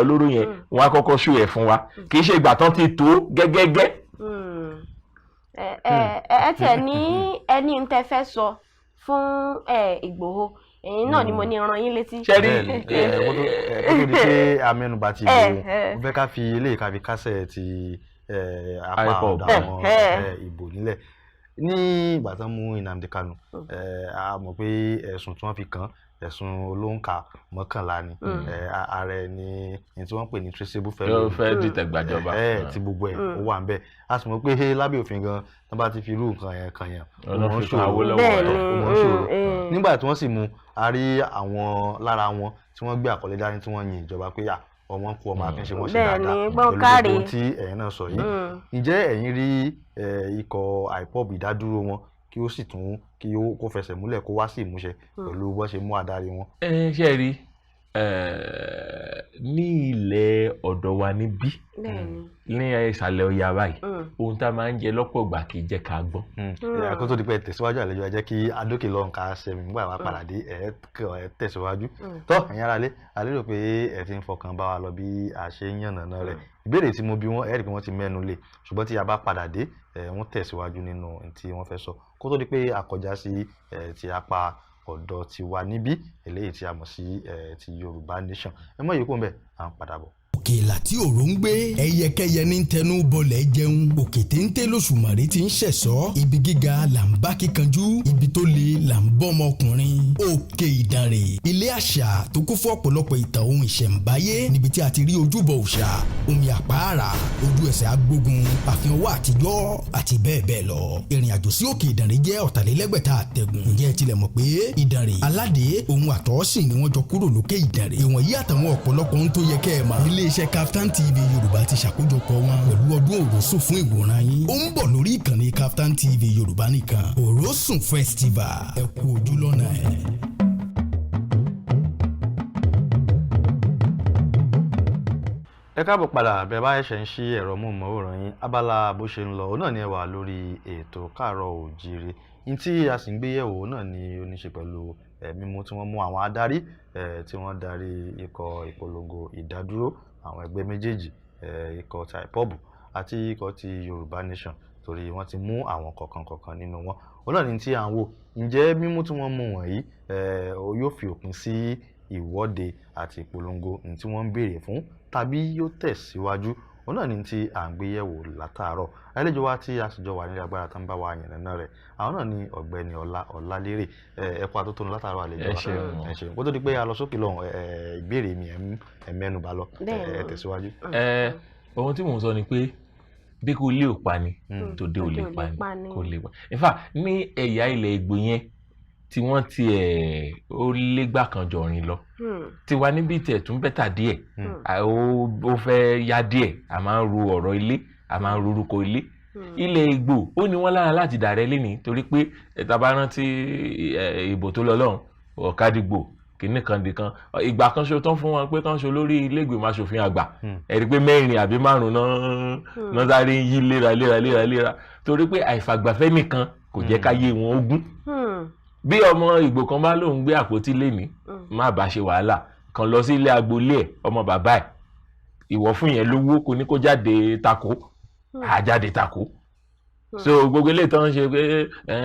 olóró yẹn wọ́n á kọ́kọ́ ṣú ẹ̀ fún wa kì í ṣe ìgbà tán ti tó gẹ́gẹ́gẹ́. ẹ tẹ̀ ní ẹni tẹ́ fẹ́ sọ fún Ìgbòho ẹ̀yin náà ni mo ní rán yín létí. ṣẹ́rí kó tó di pé amẹ́nubà ti Ìgbòho mo fẹ́ ká fi eléyìí ká fi kásẹ̀ ti apá ọ̀dọ̀ àwọn ìbò nílẹ̀ ní ìgbà tán mú Nnamdi Kanu a mọ̀ pé ẹ̀sùn tí wọ́n fi kàn ẹ̀sùn olóńkà 11 ni ààrẹ ni tí wọ́n pè ní traceable felony fẹ́ dìtẹ̀ gbàjọba tí gbogbo ẹ̀ ó wà ń bẹ̀ a sì mọ̀ pé lábẹ́ òfin gan tán bá ti fi irú nǹkan yẹn kàn yàn ó ṣòro nígbà tí wọ́n sì mú a rí àwọn lára wọn tí wọ́n gbé àkọlé dání tí wọ́n yin ìjọba pé ọmọ kú ọmọ akínṣe wọ́n ṣe dáadáa pẹ̀lú gbogbo tí ẹ̀yin náà sọ yìí ǹjẹ́ ẹ̀yin rí ikọ̀ IPOB ìdádúró wọn kí ó sì tún kí ó kó fẹsẹ̀ múlẹ̀ kó wá sí ìmúṣẹ pẹ̀lú bó ṣe mú adarí wọn. ṣe rí ní ilẹ̀ ọ̀dọ̀ wa níbí ní ìsàlẹ̀ ọ̀yà báyìí ohun tá a máa ń jẹ lọ́pọ̀ ìgbà kì í jẹ́ ká gbọ́n. kó tó di pé tẹ̀síwájú àlejò ẹ jẹ́ kí adókè lọ́hùn ká ṣẹ́mi nígbà wàá padà dé ẹ tẹ̀síwájú tọ́ ẹ̀yin aráalé a lérò pé ẹ ti ń fọkàn bá wa lọ bí a ṣe ń yànnàná rẹ̀ ìbéèrè tí mo bi wọ́n ẹ rí pé wọ́n ti mẹ́nu lé ṣùgbọ́n tí a bá padà dé wọ́n tẹ̀síwájú nínú tí wọ́n fẹ́ sọ kó tó di pé a kọjá sí ti apá ọ̀dọ̀ tiwa níbí eléyìí tí a mọ̀ sí ti Yorùbá Nation ẹ mọ̀ yìí kó ń bẹ̀ à ń padà bọ̀. òkèlà tí òró ń gbé ẹyẹkẹyẹ ní tẹnu bọlẹ̀ jẹun òkè téńté lóṣùmàrè ti ń ṣẹ̀sọ́ ibi gíga là ń bá kíkanjú ibi tó le là ń bọ́ ọmọkùnrin òkè ìdànrè ilé àṣà tó kún fún ọ̀pọ̀lọpọ̀ ìtàn ohun ìṣẹ̀ǹbáyé níbi tí a ti rí ojúbọ òòṣà omi àpáàrà ojú ẹsẹ̀ agbógun àfihàn owó àtijọ́ àti bẹ́ẹ̀ bẹ́ẹ̀ lọ ìrìn àjò sí òkè ìdànrè jẹ́ 4,600 àtẹ̀gùn ǹjẹ́ ẹ tilẹ̀ mọ̀ pé ìdànrè aládé ohun àtọ́sìn ni wọ́n jọ kúrò lókè ìdànrè ìwọ̀nyí àtàwọn ọ̀pọ̀lọpọ̀ ohun tó yẹ kẹ́ ẹ mọ̀ iléeṣẹ́ Kaftan TV Yorùbá ti ṣàkójọpọ̀ wọn pẹ̀lú ọdún Òrósùn fún ìwòran yín ó ń bọ̀ lórí ìkànnì Kaftan TV Yorùbá nìkan Òrósùn Festival ẹ kú ojú lọ́nà ẹ̀. ẹ káàbọ̀ padà bẹ́ẹ̀ bá ẹ̀ṣẹ̀ ń ṣí ẹ̀rọ móhùnmáwòrán yín abala bó ṣe ń lọ òun náà ni ẹ wà lórí ètò Káàárọ̀ Oòjíire ní tí a sì ń gbé yẹ̀wò náà ni ó ní ṣe pẹ̀lú mímú tí wọ́n mú àwọn adarí tí wọ́n darí ikọ̀ ìpolongo ìdádúró àwọn ẹgbẹ́ méjèèjì ikọ̀ ti IPOB àti ikọ̀ ti Yorùbá Nation torí wọ́n ti mú àwọn kọ̀ọ̀kan nínú wọn òun náà ni tí à ń wò ǹjẹ́ mímú tí wọ́n mú wọ̀nyí yóò fi òpin sí ìwọ́de àti ìpolongo ní tí wọ́n ń béèrè fún tàbí yóò tẹ̀síwájú òun náà ni tí à ń gbé yẹ̀wò látàárọ̀ àlejò wa tí a sì jọ wà nílẹ̀ agbára tó ń bá wa yànnàná rẹ̀ àwọn náà ni ọ̀gbẹ́ni Ọlálérè ẹ̀kọ́ àtótónu látàárọ̀ àlejò wa ẹ ṣeun kó tó di pé a lọ sókè lọ́hùn ìbéèrè mi ẹ̀ mẹ́nu bà lọ ẹ tẹ̀síwájú. ohun tí mò ń sọ ni pé bí kò lè pa ni tòde ò lè pa ni kò lè pa in fact ní ẹ̀yà ilẹ̀ Ìgbò yẹn tí wọ́n ti ó légbà kan jọrin lọ tiwa níbi tẹ̀ tún bẹ́tà díẹ̀ ó fẹ́ yá díẹ̀ a máa ń ru ọ̀rọ̀ ilé a máa ń ru orúkọ ilé ilẹ̀ Ìgbò ó ní wọ́n lára láti dàrẹ́ lẹ́ni torí pé tàbá rántí ìbò tó lọ lọ́hùn Ọ̀kadìgbò kìíní kan di kan ìgbà kan ṣo tán fún wọn pé kán ṣo lórí ilé ìgbìmọ̀ aṣòfin àgbà ẹ̀rí pé 4 àbí 5 náà sáré ń yí léra torí pé àìfàgbàfẹ́ nìkan kò jẹ́ ká yé wọn ogún bí ọmọ Ìgbò kan bá lóun gbé àpótí lẹ́ni má bá ṣe wàhálà kan lọ sí ilé agboolé ẹ̀ ọmọ bàbá ẹ̀ ìwọ fún yẹn lówó kò ní kó jáde tako àjáde tako so gbogbo eléyìí tó ń ṣe pé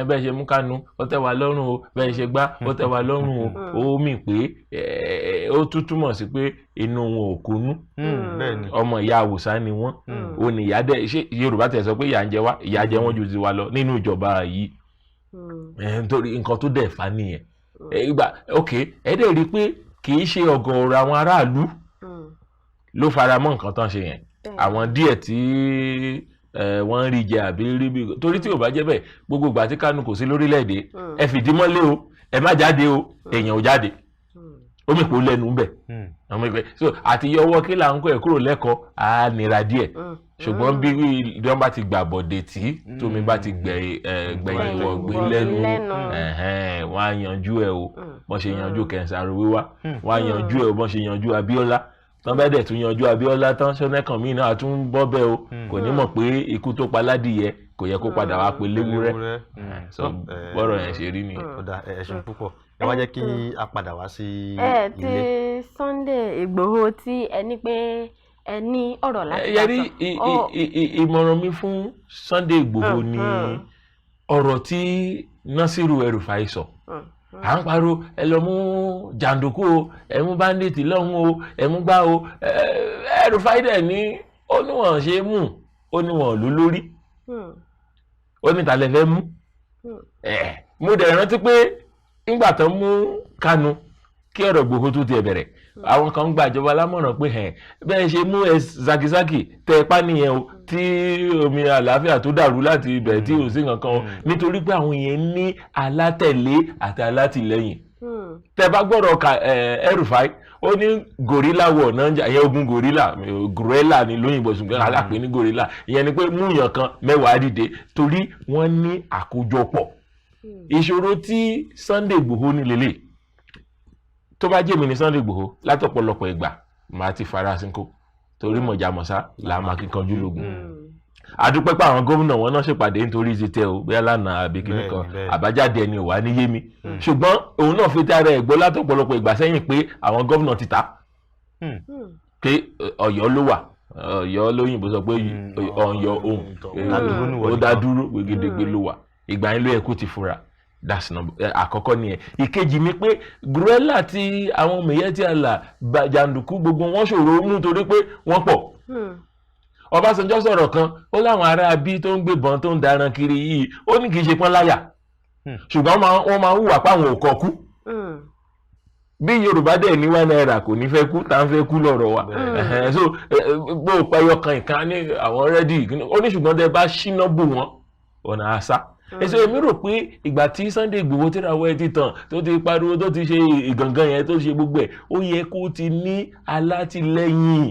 bẹ́ẹ̀ ṣe mú Kánú ó tẹ́ wa lọ́rùn o bẹ́ẹ̀ ṣe gbá ó tẹ́ wa lọ́rùn o ó mì pé ó tún túmọ̀ sí pé inú wọn ò kúnú ọmọ ìyá Haúsá ni wọ́n ó ní ìyá dẹ́ ṣé Yorùbá tẹ̀ sọ pé ìyà ń jẹ wá ìyà jẹ wọ́n ju ti wa lọ nínú ìjọba yìí nítorí nǹkan tó dẹ̀ fà nìyẹn ìgbà ok ẹ dẹ̀ rí i pé kì í ṣe ọ̀gọ̀ọ̀rọ̀ àwọn aráàlú ló fara mọ́ nǹkan tán ṣe yẹn àwọn díẹ̀ tí wọ́n rí jẹ àbí rí bí torí tí ò bá jẹ́ bẹ́ẹ̀ gbogbo ìgbà tí Kánú kò sí lórílẹ̀‐èdè ẹ fìdí mọ́lé o ẹ má jáde o èèyàn ò jáde ó mì pé ó lẹ́nu ń bẹ̀ àwọn ìpè so àti yọwọ́ kí là ń kọ́ ẹ̀ kúrò lẹ́kọ̀ọ́ á nira díẹ̀ ṣùgbọ́n bí wọ́n bá ti gbà bọ̀dẹ̀ tí tómi bá ti gbẹ̀yìn wọ̀ gbé lẹ́nu wọ́n á yanjú ẹ̀ o bọ́n ṣe yanjú Kẹ̀ǹsàrò wíwá wọ́n á yanjú ẹ̀ o bọ́n ṣe yanjú Abíọ́lá tán bẹ́ẹ̀ dẹ̀ tún yanjú Abíọ́lá tán ṣọ́nẹ́kàn míì náà tún bọ́ bẹ́ẹ̀ o kò ní mọ̀ pé ikú tó pa ládìyẹ kò yẹ kó padà wá pé léwúrẹ́ so bọ́rọ̀ yẹn ṣe rí nìyẹn. ọ̀dà ẹ̀sùn púpọ̀ ẹ wá jẹ́ kí a padà wá sí ilé. ti Sunday Ìgbòho tí ẹni pé ẹ ní ọ̀rọ̀ láti sọ. yẹrí ìmọ̀ràn mi fún Sunday Ìgbòho ni ọ̀rọ̀ tí Nasiru El-Rufai sọ à ń pariwo ẹ lọ mú jàǹdùkú o ẹ mú báńdíìtì lọ́hùn o ẹ mú gbá o El-Rufai dẹ̀ ní ó ní wọ́n ṣe mú ó ní wọ́n lò lórí ó ní ta lẹ fẹ́ mú mo dẹ̀ rántí pé nígbà tó mú Kanu kí ọ̀rọ̀ Ìgbòho tó tiẹ̀ bẹ̀rẹ̀ àwọn kan gba ìjọba lámọ̀ràn pé bẹ́ẹ̀ ṣe mú Zakizaki tẹ ipá nìyẹn o tí omi àlàáfíà tó dàrú láti ibẹ̀ tí ò sí kankan o nítorí pé àwọn yẹn ní alátẹ̀lé àti alátìlẹ́yìn tẹ bá gbọ́dọ̀ ka El-Rufai ó ní gorilla wọ̀ náà jà ìyẹn ogun gorilla ní lóyìnbó ṣùgbọ́n alápè ní gorilla ìyẹn ni pé múyàn kan mẹ́wàá dìde torí wọ́n ní àkójọpọ̀ ìṣòro tí Sunday Igboho ní lélẹ̀ tó bá jẹ́ mi ní Sunday Igboho látọ̀pọ̀lọpọ̀ ìgbà máa ti fara sínkó torí mọ̀jàmọ̀sá là máa kíkanjú lógun àdúpẹ́ pé àwọn gómìnà wọn náà ṣèpàdé nítorí ti tẹ o bẹ́ẹ̀ lánàá àbí kíní kan àbájáde ẹni ò wá ní yémi ṣùgbọ́n òun náà fi tara ẹ̀ gbọ́ látọ̀pọ̀lọpọ̀ ìgbà sẹ́yìn pé àwọn gómìnà ti ta pé Ọ̀yọ́ ló wà Ọ̀yọ́ lóyìnbó sọ pé Ọ̀yọ́ ohun ó dá dúró gbẹgẹdẹgbẹ ló wà ìgbà yẹn ló yẹ kó ti fura that's number àkọ́kọ́ nìyẹn ìkejì ni pé Gurela àti àwọn Miyetti Allah jàǹdùkú gbogbo wọn ṣòro mú torí pé wọ́n pọ̀ Ọbásanjọ́ sọ̀rọ̀ kan ó láwọn ará bí tó ń gbébọn tó ń daran kiri yìí ó ní kì í ṣe pọ́n láyà ṣùgbọ́n wọ́n máa ń hùwà páwọn ò kọ́ kú bí Yorùbá dẹ̀ ní ₦1 kò ní fẹ́ kú tá ń fẹ́ kú lọ́rọ̀ wa so bó o pẹ́yọ kan ìkan ní àwọn rẹ́dì ó ní ṣùgbọ́n tẹ bá ṣínà bù wọ́n ọ̀nà àṣà èso èmi rò pé ìgbà tí Sunday Igboho tíráwọ́ ẹ ti tàn tó ti pariwo tó ti ṣe ìgangan yẹn tó ṣe gbogbo ẹ̀ ó yẹ kó ti ní alátìlẹ́yìn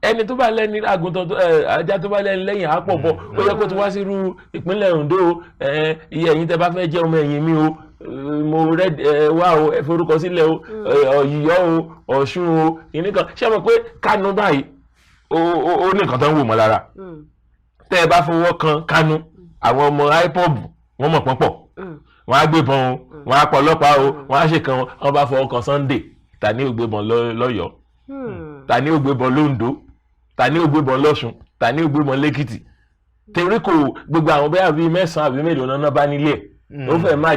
ẹni tó bá lẹ́ni àgùntàn ajá tó bá lẹ́ni lẹ́yìn àpọ̀ bọ̀ ó yẹ kó ti wá sírú ìpínlẹ̀ Ondo iye ẹ̀yin tẹ́ bá fẹ́ jẹ́ ọmọ ẹ̀yìn mi o mo wá o ẹ forúkọ sílẹ̀ o Ọ̀yọ́ o Ọ̀ṣun o ìní kan ṣé mo pé Kanu báyìí ó ní nǹkan tó ń wò mọ́ lára tẹ́ ẹ bá fọwọ́ kan Kanu àwọn ọmọ IPOB wọ́n mọ̀ pọ́npọ̀ wọ́n á gbébọn o wọ́n á pọ̀ ọlọ́pàá o wọ́n á ṣèkan wọ́n bá fọwọ́ kan Sunday ta ní ó gbébọn lọ́yọ̀ọ́ ta ní ó gbébọn l'Ondo ta ní ó gbébọn l'Ọ̀ṣun ta ní ó gbébọn l'Èkìtì torí kò gbogbo àwọn bẹ́ẹ̀ bíi 9 àbí mélòó náà bá nílé ẹ̀ ó fẹ́ má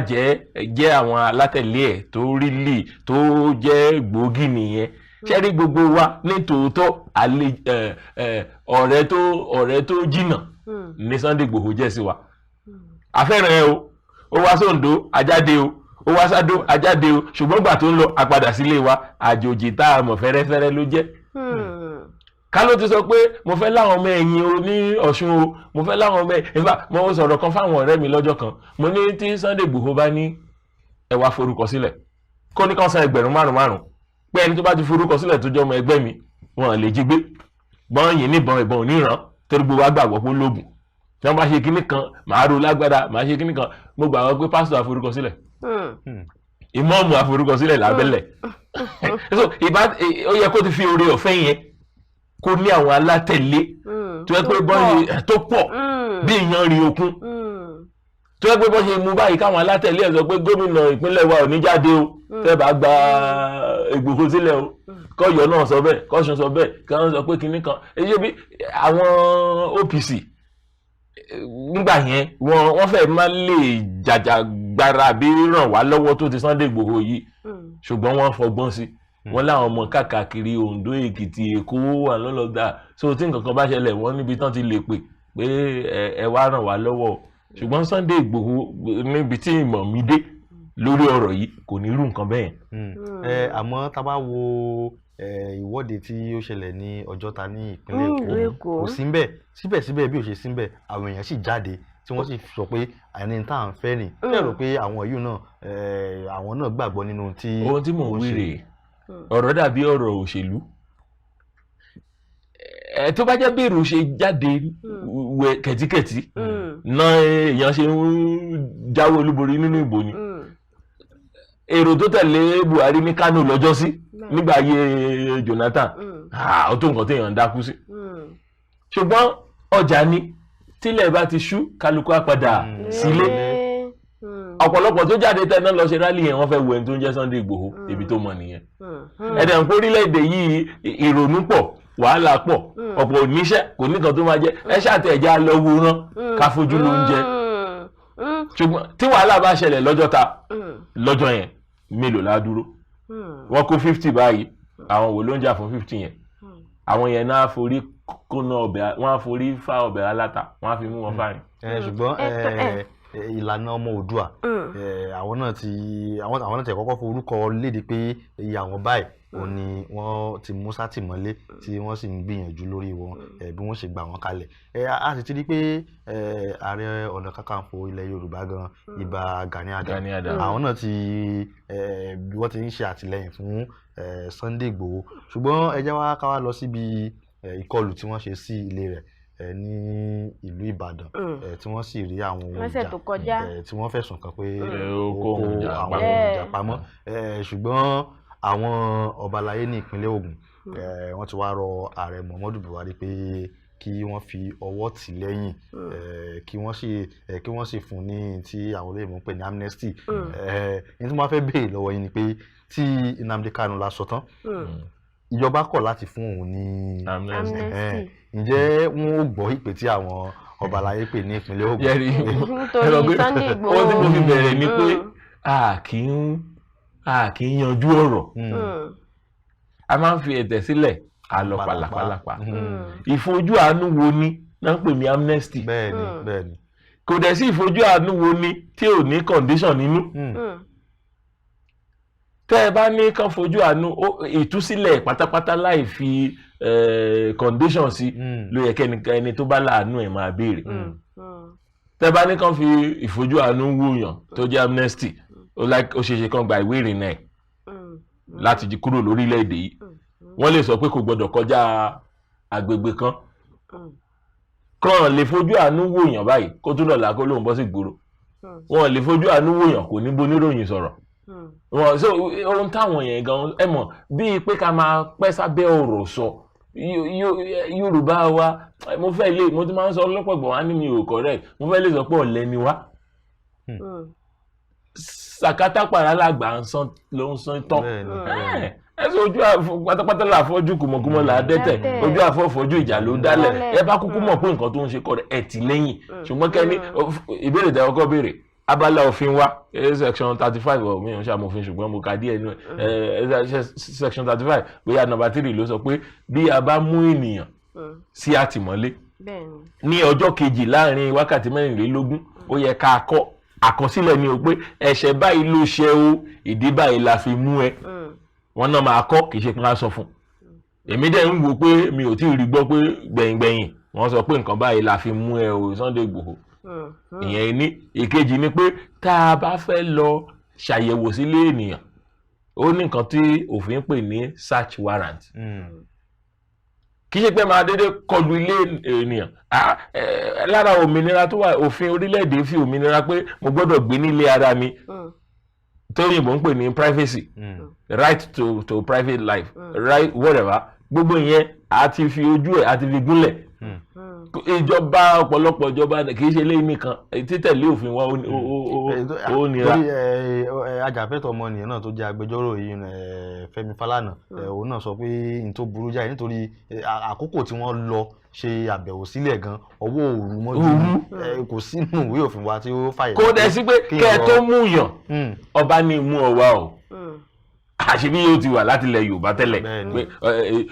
jẹ́ àwọn alátẹ̀lé ẹ̀ tó rí lì tó jẹ́ gbòógì nìyẹn ṣẹ́rí gbogbo wa ní tòótọ́ ọ̀rẹ́ tó jìnnà ní Sunday Igboho jẹ́ sí wa afẹ́ràn ẹ o ó wá sóńdó ajáde o ó wá sádó ajáde o ṣùgbọ́n gbà tó ń lọ àpadà sílé wa àjòjì tá a mọ̀ fẹ́rẹ́fẹ́rẹ́ ló jẹ́ ká ló ti sọ pé mo fẹ́ láwọn ọmọ ẹ̀yìn o ní Ọ̀ṣun o mo fẹ́ láwọn ọmọ ẹ̀yìn mo sọ̀rọ̀ kan fáwọn ọ̀rẹ́ mi lọ́jọ́ kan mo ní tí Sunday Igboho bá ní ẹ wá forúkọ sílẹ̀ kó ní kàn san ẹgbẹ̀rún márùn-ún pé ẹni tó bá ti forúkọ sílẹ̀ tó jẹ́ ọmọ ẹgbẹ́ mi wọn lè jí gbé bọ́n yìí níbọn ìbọn ò ní ràn torí gbogbo wa gbàgbọ́ pé lóògùn tí wọ́n bá ṣe kinní kan màá ro lágbára màá ṣe kinní kan mo gbàgbọ́ pé pásítọ̀ àforúkọ sílẹ̀ ìmọ̀ọ́mù àforúkọ sílẹ̀ lábẹ́lẹ̀ so ó yẹ kó ti fi oore ọ̀fẹ́ yẹn kó ní àwọn alátẹ̀lé tó yẹ pé bọ́n tó pọ̀ bí ìyanrìn òkun tó yẹ pé bọ́n ṣe mú báyìí káwọn alátẹ̀lé ẹ̀ sọ pé gómìnà ìpínlẹ̀ wa ò ní jáde o tẹ́ bá gba Ìgbòho sílẹ̀ o kọ́yọ̀ náà sọ bẹ́ẹ̀ kọ́sùn sọ bẹ́ẹ̀ kí wọ́n sọ pé kinní kan èyí bí àwọn OPC nígbà yẹn wọ́n fẹ́ má lè jàjàgbara bí ràn wá lọ́wọ́ tó ti Sunday Igboho yìí ṣùgbọ́n wọ́n fọgbọ́n sí wọ́n láwọn ọmọ káàkiri Ondo Èkìtì Èkó wà lọ́lọ́dà so tí nǹkan kan bá ṣẹlẹ̀ wọ́n níbi tán ti lè pè pé ẹ wá ràn wá lọ́wọ́ ṣùgbọ́n Sunday Igboho níbi tí ìmọ̀ mi dé lórí ọ̀rọ̀ yìí kò ní irú nǹkan bẹ́ẹ̀. àmọ́ tá a bá wo ìwọ́de tí ó ṣẹlẹ̀ ní Ọjọ́ta ní ìpínlẹ̀ Èkó kò sí ńbẹ̀ síbẹ̀síbẹ̀ bí ó ṣe sí ńbẹ̀ àwọn èèyàn sì jáde tí wọ́n sì sọ pé àní tá à ń fẹ́ nì bẹ́ẹ̀ rò pé àwọn yìí náà àwọn náà gbàgbọ́ nínú tí. ohun tí mò ń wí rèé ọ̀rọ̀ dàbí ọ̀rọ̀ òṣèlú tó bá jẹ́ bẹ́ẹ̀rù ṣe jáde wẹ kẹ̀tíkẹ̀tí náà èèyàn ṣe ń jáwé olúborí nínú ìbò ni èrò tó tẹ̀lé Buhari ní Kano lọ́jọ́ sí nígbà ayé Jonathan ó tó nǹkan téèyàn ń dákú sí ṣùgbọ́n ọjà ni tílẹ̀ bá ti ṣú kálukú á padà sílé ọ̀pọ̀lọpọ̀ tó jáde tẹ́ná lọ ṣe rálì yẹn wọ́n fẹ́ wo ẹni tó ń jẹ́ Sunday Igboho ibi tó mọ̀ nìyẹn ẹ̀dẹ̀ ń pé orílẹ̀-èdè yìí ìrònú pọ̀ wàhálà pọ̀ ọ̀pọ̀ oníṣẹ́ kò ní kan tó máa jẹ́ ẹ ṣàtẹ̀já lọ wòran ká fojú lóúnjẹ ṣùgbọ́n tí wàhálà bá ṣẹlẹ̀ lọ́jọ́ yẹn mélòó la dúró wọ́n kó 50 báyìí àwọn wo ló ń jà fún 50 yẹn àwọn yẹn náà forí kóná ọbẹ̀ wọ́n á forí fá ọbẹ̀ aláta wọ́n á fi mú wọn fáyìn. ṣùgbọ́n ìlànà ọmọ Oòduà àwọn náà ti kọ́kọ́ forúkọ léde pé iye àwọn báyìí òun ni wọ́n ti mú sátìmọ́lé tí wọ́n sì ń gbìyànjú lórí wọn bí wọ́n ṣe gbà wọ́n kalẹ̀ a sì ti rí pé Ààrẹ Ọ̀nà Kakanfò ilẹ̀ Yorùbá gan Ìbà Gani Adams àwọn náà bí wọ́n ti ń ṣe àtìlẹ́yìn fún Sunday Igboho ṣùgbọ́n ẹ jẹ́ wá ká wá lọ síbi ìkọlù tí wọ́n ṣe sí ilé rẹ̀ ní ìlú Ìbàdàn tí wọ́n sì rí àwọn ohun ìjà tí wọ́n fẹ̀sùn kàn pé ó kó àwọn ohun ìjà pamọ́ ṣùgbọ́n àwọn ọba aláyé ní ìpínlẹ̀ Ògùn wọ́n ti wá rọ ààrẹ Muhammadu Buhari pé kí wọ́n fi ọwọ́ tì lẹ́yìn kí wọ́n sì fún ní tí àwọn olóyìnbó ń pè ní amnesty ní tí wọ́n fẹ́ béèrè lọ́wọ́ yín ni pé tí Nnamdi Kanu la sọ tán ìjọba kọ̀ láti fún òun ní amnesty ǹjẹ́ wọ́n ó gbọ́ ìpè tí àwọn ọba aláyé pè ní ìpínlẹ̀ Ògùn. nítorí Sunday Igboho ó tí mo fi bẹ̀rẹ̀ ni pé a kì í yanjú ọ̀rọ̀ a máa ń fi ẹ̀tẹ̀ sílẹ̀ a lọ pàlàpàlàpà ìfojú àánú wo ni náà ń pè ní amnesty bẹ́ẹ̀ni kò dẹ̀ sí ìfojú àánú wo ni tí ò ní condition nínú tẹ́ ẹ bá ní kán fojú àánú ìtúsílẹ̀ pátápátá láì fi condition sí ló yẹ kẹ́ni tó bá láàánú ẹ̀ máa béèrè tẹ́ ẹ bá ní kán fi ìfojú àánú wòyàn tó jẹ́ amnesty ó ṣeéṣe kán gba ìwé ìrìnnà ẹ̀ láti jí kúrò lórílẹ̀‐èdè yìí wọ́n lè sọ pé kò gbọ́dọ̀ kọjá agbègbè kan kàn lè fojú àánú wòyàn báyìí kó tún lọ́la kó lóun bọ́ sí gbòòrò wọ́n lè fojú àánú wòyàn kò ní boníròyìn sọ̀rọ̀ wọ́n so ohun táwọn yẹn gan ẹ mọ̀ bíi pé ká máa pẹ́ sábẹ́ ọ̀rọ̀ sọ Yorùbá wa mo ti máa ń sọ lọ́pọ̀ ìgbọ̀n wá ní mi ò correct mo fẹ́ lè sọ pé ọ̀lẹ ni wá sàkátà pàrọ̀ alàgbà ló ń san tán ẹsẹ ojú pátápátá là fọ́jú kùmọ̀kùmọ̀ là á dẹ́tẹ̀ ojú àfọ́fọ́jú ìjà ló dálẹ̀ ẹ bá kúkú mọ̀ pé nǹkan tó ń ṣe kọ́ ẹ̀ tì lẹ́yìn ṣùgbọ́n kẹ́ni ìbéèrè tẹ́ ọkọ béèrè abala òfin wa section 35 ọ̀ mi ò ṣàmòfin ṣùgbọ́n mo kà díẹ̀ nínú ẹ̀ section 35 bóyá number 3 ló sọ pé bí a bá mú ènìyàn sí àtìmọ́lé ní ọjọ́ kejì láàrin wákàtí 24 ó yẹ ká kọ́ àkọsílẹ̀ ni o pé ẹ̀ṣẹ̀ báyìí ló ṣe o ìdí báyìí la fi mú ẹ wọn náà máa kọ́ kì í ṣe kí n á sọ fún èmi dẹ̀ ń wò pé mi ò tí ì rí gbọ́ pé gbẹ̀yìngbẹ̀yìn wọ́n sọ pé nǹkan báyìí la fi mú ẹ o Sunday Igboho ìyẹn ní ìkejì ni pé tá a bá fẹ́ lọ ṣàyẹ̀wò sílé ènìyàn ó ní nǹkan tí òfin pè ní search warrant kì í ṣe pé máa dédé kọlu ilé ènìyàn lára òmìnira tó wà òfin orílẹ̀-èdè fi òmìnira pé mo gbọ́dọ̀ gbé nílé ara mi tóyìnbó ń pè ní privacy right to private life right whatever gbogbo ìyẹn àti fi ojú ẹ̀ àti fi gúnlẹ̀ ìjọba ọ̀pọ̀lọpọ̀ ìjọba kì í ṣe léyìn nìkan títẹ̀lé òfin wa ó nira. torí ajàfẹ́tọ̀ọ́ ọmọnìyàn náà tó jẹ́ agbẹjọ́rò yìí Fẹ́mi Fálànà òun náà sọ pé n tó burú jáì nítorí àkókò tí wọ́n lọ ṣe àbẹ̀wò sílẹ̀ gan ọwọ́ òru mọ́jú kò sínú ìwé òfin wa tí ó fàyè. kò dẹ̀ sí pé kẹ́ ẹ tó mú yàn ọba ní mú ọ wá o àṣebí yóò ti wà láti ilẹ̀ Yorùbá tẹ́lẹ̀ pé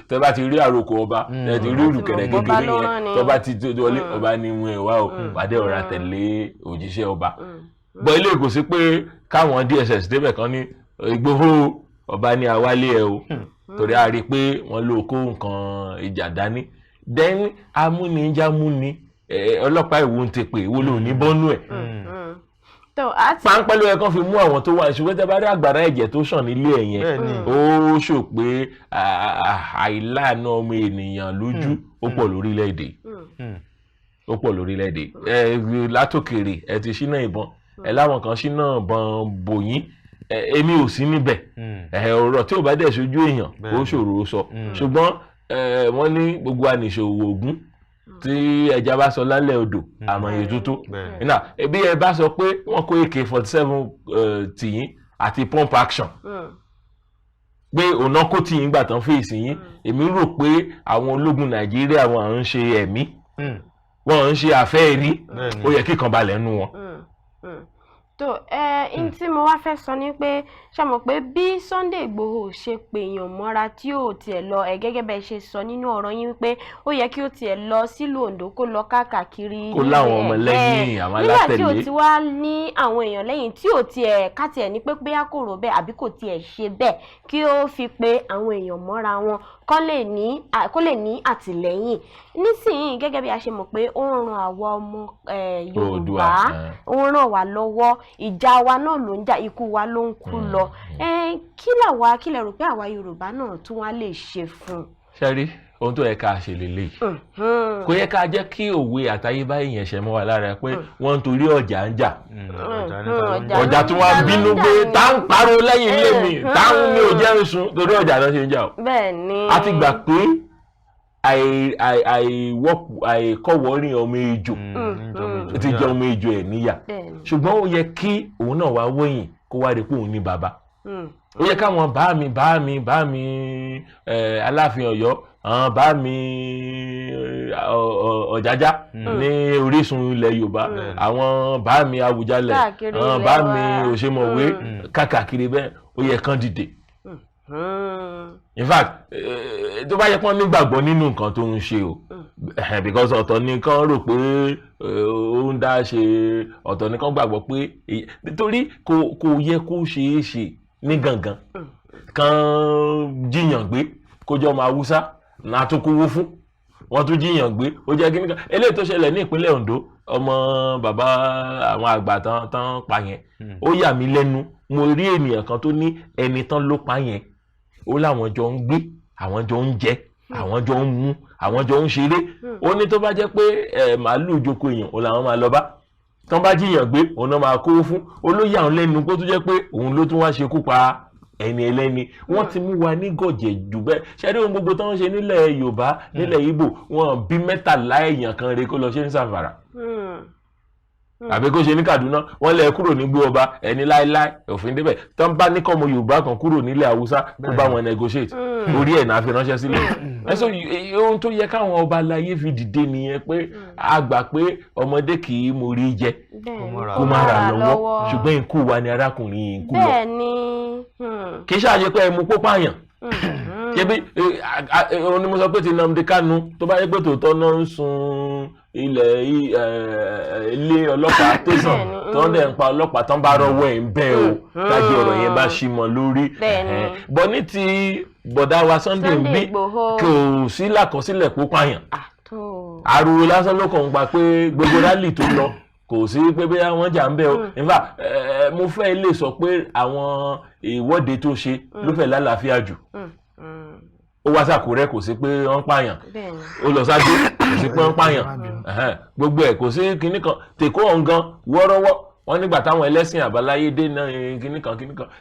tẹ́ bá ti rí àròkọ ọba tẹ́ ti rí olùkẹ̀rẹ̀ kékeré yẹn tọ́ bá ti tó wọlé ọba ní mú ẹ wá o pàdé ọ̀rá tẹ̀lé òjíṣẹ́ ọba bọ́ ilé kò sí pé káwọn DSS débẹ̀ kan ní Ìgbòho ọba ní àwálé ẹ o torí a rí i pé wọ́n ló kó nǹkan ìjà dání then amúnijámúni ọlọ́pàá ìwo ń tepè ìwo ló ní bọ́nú ẹ̀ páńpẹ́ ló yẹ kán fi mú àwọn tó wà ṣùgbọ́n tẹ́ bá rí àgbàrá ẹ̀jẹ̀ tó ṣàn nílé ẹ̀ yẹn ó ṣò pé àìláàánú ọmọ ènìyàn lójú ó pọ̀ lórílẹ̀‐èdè ó pọ̀ lórílẹ̀‐èdè látòkèrè ẹ ti ṣínà ìbọn ẹ láwọn kan ṣínà ìbọn bòyín èmi ò sí níbẹ̀ ọ̀rọ̀ tí ò bá dẹ̀ ṣojú èèyàn ó ṣòro sọ ṣùgbọ́n wọ́n ní gbogbo ànìṣòwò ògún tí ẹja bá sọ lálẹ́ odò àmọ̀ye tútù bí ẹ bá sọ pé wọ́n kó AK-47 tìyín àti pump action pé ọ̀nà kó tìyín gbà tán fèsì yín èmi rò pé àwọn ológun Nàìjíríà wọn à ń ṣe ẹ̀mí wọn à ń ṣe àfẹ́ẹ̀rí ó yẹ kíkan balẹ̀ nù wọn tó n tí mo wá fẹ́ sọ ni pé ṣe mọ̀ pé bí Sunday Igboho ṣe pèèyàn mọ́ra tí ò tiẹ̀ lọ gẹ́gẹ́ bẹ́ẹ̀ ṣe sọ nínú ọ̀rọ̀ yín wípé ó yẹ kí ó tiẹ̀ lọ sílùú Oǹdó kó lọ káàkiri kó láwọn ọmọ lẹ́yìn àwọn alátẹ̀lé nígbà tí ò ti wá ní àwọn èèyàn lẹ́yìn tí ò tiẹ̀ ká tiẹ̀ ní pé bóyá kò rò bẹ́ẹ̀ àbí kò tiẹ̀ ṣe bẹ́ẹ̀ kí ó fi pé àwọn èèyàn mọ́ra wọn kó lè ní àtìlẹ́yìn nísìnyí gẹ́gẹ́ bí a ṣe mọ̀ pé ó ń ran àwa ọmọ Yorùbá ó ń ràn wá lọ́wọ́ ìjà wa náà ló ń jà ikú wa ló ń kú lọ kí lẹ rò pé àwa Yorùbá náà tún wá lè ṣe fún un. ṣẹ́rí ohun tó yẹ ká ṣe lélẹ̀ kò yẹ ká jẹ́ kí òwe àtayébá yẹn ṣe mọ́ wa lára pé wọ́n ń torí ọjà ń jà ọjà tí wọ́n bínú pé tá ń pariwo lẹ́yìn ilé mi tá ń ní òjẹ́ ń sun torí ọjà náà ṣe ń jà o. bẹ́ẹ̀ni a ti gbà pé àìkọ́wọ́rìn ọmọ ejò ti jẹ ọmọ ejò ẹ̀ níyà ṣùgbọ́n ó yẹ kí òun náà wá wòyìn kó wá rí pé òun ní bàbá ó yẹ káwọn bá mi Aláàfin Ọ̀yọ́ àwọn bá mi Ọ̀jájá ní Orísun ilẹ̀ Yorùbá àwọn bá mi Awùjalẹ̀ àwọn bá mi Òṣèmọ̀wé káàkiri bẹ́ẹ̀ ó yẹ kán dìde. In fact tó bá yẹ kán nígbàgbọ́ nínú nǹkan tó ń ṣe o because ọ̀tọ̀ ni kán rò pé ó ń dá ṣe ọ̀tọ̀ ni kán gbàgbọ́ pé nítorí kò yẹ kó ṣeé ṣe ní gangan kan jíyàn gbé kójọ́ ọmọ Haúsá náà tó kówó fún wọ́n tún jíyàn gbé ó jẹ́ kí nìkan eléyìí tó ṣẹlẹ̀ ní ìpínlẹ̀ Ondo ọmọ bàbá àwọn àgbà tán pa yẹn ó yà mí lẹ́nu mo rí ènìyàn kan tó ní ẹni tán ló pa yẹn ó láwọn jọ ń gbé àwọn jọ ń jẹ àwọn jọ ń mú àwọn jọ ń ṣeré ó ní tó bá jẹ́ pé màálù jókòó èèyàn ó làwọn máa lọ bá tán bá jíyàn gbé òun náà máa kówó fún olóyè àwọn lẹ́nu kó tún jẹ́ pé òun ló tún wá ṣekú pa ẹni ẹlẹ́ni wọ́n ti mú wa ní gọ̀jẹ̀ jù bẹ́ẹ̀ ṣẹ́rí ohun gbogbo tó ń ṣe nílẹ̀ Yorùbá nílẹ̀ Ìgbò wọn bí 13 èèyàn kan rè kó lọ ṣe ń Zamfara àbí kó ṣe ní Kaduna wọ́n lẹ̀ kúrò ní gbé ọba ẹni láéláé òfin débẹ̀ tó ń bá ní kọ́mọ Yorùbá kan kúrò nílẹ̀ Haúsá kó bá wọn negotiate orí ẹ̀ náà fi ránṣẹ́ sílẹ̀ ẹ̀sọ́ ohun tó yẹ káwọn ọba aláyé fi dìde nìyẹn pé a gbà pé ọmọdé kì í mórí jẹ kó má ra lọ́wọ́ ṣùgbọ́n ikú wa ni arákùnrin yìí ń kú lọ kì í ṣàṣe pé ẹmu kó pààyàn ṣebí òun ni mo sọ pé ti Nnamdi Kanu tó bá yẹ pé tòótọ́ náà ń sun ilé ọlọ́pàá tẹ̀sán tó ń dẹ̀ ń pa ọlọ́pàá tó ń bá rọwọ́ ẹ̀ ń bẹ́ o láti ọ̀rọ̀ yẹn bá ṣí mọ́ lórí bọ́ ní ti bọ̀dá wa Sunday bí kò sí làkọsílẹ̀ kó pààyàn ariwo lásán ló kàn ń pa pé gbogbo rálì tó lọ kò sí pé bí wọ́n jà ń bẹ́ o in fact mo fẹ́ lè sọ pé àwọn ìwọ́de tó ṣe ló fẹ́ lálàáfíà jù ó wá sàkúrẹ́ kò sí pé wọ́n pààyàn ó lọ sáájú kò sí pé wọ́n pààyàn gbogbo ẹ̀ kò sí kinní kan tèkó ọ̀ngàn wọ́ọ́rọ́wọ́ wọ́n nígbà táwọn ẹlẹ́sìn àbáláyé dé náà kinní kan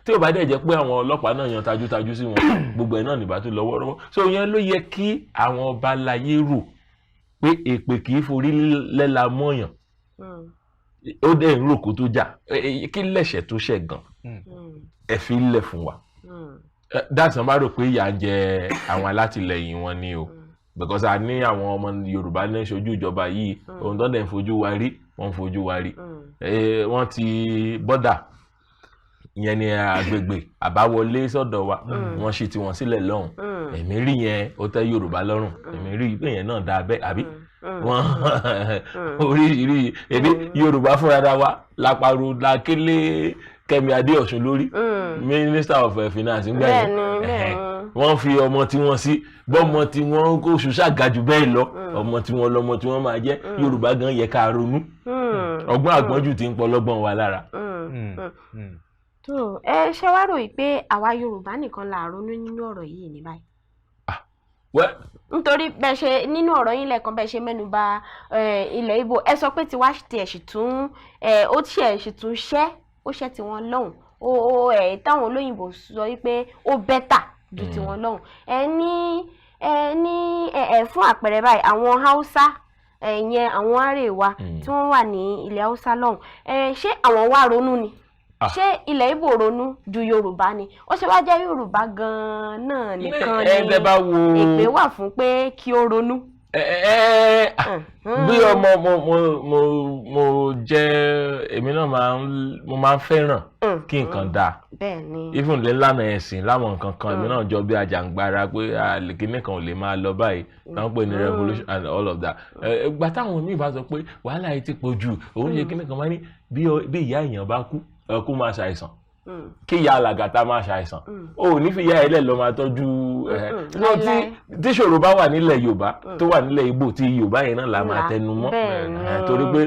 tí ò bá dẹ̀ jẹ́ pé àwọn ọlọ́pàá náà yan tajútajú sí wọn gbogbo ẹ̀ náà nìbá tó lọ wọ́ọ́rọ́wọ́ so yẹn ló yẹ kí àwọn ọba aláyé rò pé èpè kì í forí lẹ́la mọ́yàn ó dẹ̀ ń rò kó tó jà kí lẹ̀ṣẹ̀ tó ṣẹ̀ gan ẹ fi lẹ̀ fún wa dáàsán bá rò pé ìyà ń jẹ àwọn alátìlẹyìn wọn ni o because a ní àwọn ọmọ Yorùbá ní ṣojú ìjọba yìí ohun tó dẹ̀ ń fojú wa rí wọ́n ń fojú wa rí wọ́n ti bọ́dà ìyẹn ni agbègbè àbáwọlé sọ́dọ̀ wa wọ́n ṣì tí wọ́n sílẹ̀ lọ́hùn èmi rí yẹn ó tẹ́ Yorùbá lọ́rùn èmi rí ìpè yẹn náà dáa bẹ́ẹ̀ àbí wọ́n oríṣiríṣi èdè Yorùbá fúnra wa lápárò lákélé Kẹ́mi Adéọ̀ṣun lórí Minister of Finance ń gbà yẹn wọ́n fi ọmọ tí wọ́n sí bọ́mọ tí wọ́n kó ṣùṣàgà jù bẹ́ẹ̀ lọ ọmọ tí wọ́n lọ́mọ tí wọ́n máa jẹ́ Yorùbá gan yẹ ká ronú ọgbọ́n àgbọ́njù ti ń pọlọ́gbọ́n wa lára. tó ṣe wá rò pé àwa Yorùbá nìkan là ronú nínú ọ̀rọ̀ yìí ní báyìí. nítorí bẹ́ẹ̀ ṣe nínú ọ̀rọ̀ yín lẹ́ẹ̀kan bẹ́ẹ̀ ṣe mẹ́nu bà ilẹ̀ Ìgbò ẹ sọ pé tiwa tiẹ̀ sì tún ó tiẹ̀ sì tún ó ṣẹ́ tí wọ́n lọ́hùn táwọn olóyìnbó sọ wípé ó bẹ́tà ju tí wọ́n lọ́hùn fún àpẹẹrẹ báyìí àwọn Haúsá yẹn àwọn Arewa tí wọ́n wà ní ilẹ̀ Haúsá lọ́hùn ṣé àwọn wá ronú ni ṣé ilẹ̀ Ìgbò ronú ju Yorùbá ni ó ṣe wá jẹ́ Yorùbá gan-an náà nìkan ni èpè wà fún pé kí ó ronú. bí ọmọ mo jẹ́ èmi náà máa ń fẹ́ràn kí nǹkan dáa even lẹ́lànà ẹ̀sìn láwọn nǹkan kan èmi náà jọ bí àjàǹgbara pé kíní kan ò lè máa lọ báyìí táwọn pè ní revolution and all of that ìgbà táwọn míì bá sọ pé wàhálà yìí ti pọ̀ jù òun ṣe kíní kan máa ní bí ìyá èèyàn bá kú máa ṣàìsàn kí ìyá alàgàtà máa ṣàìsàn o ní fi ìyá ẹlẹ́ lọ máa tọ́jú tí ṣòro bá wà nílẹ̀ Yorùbá tó wà nílẹ̀ Ìgbò tí Yorùbá yẹn náà la máa tẹnu mọ́ torí pé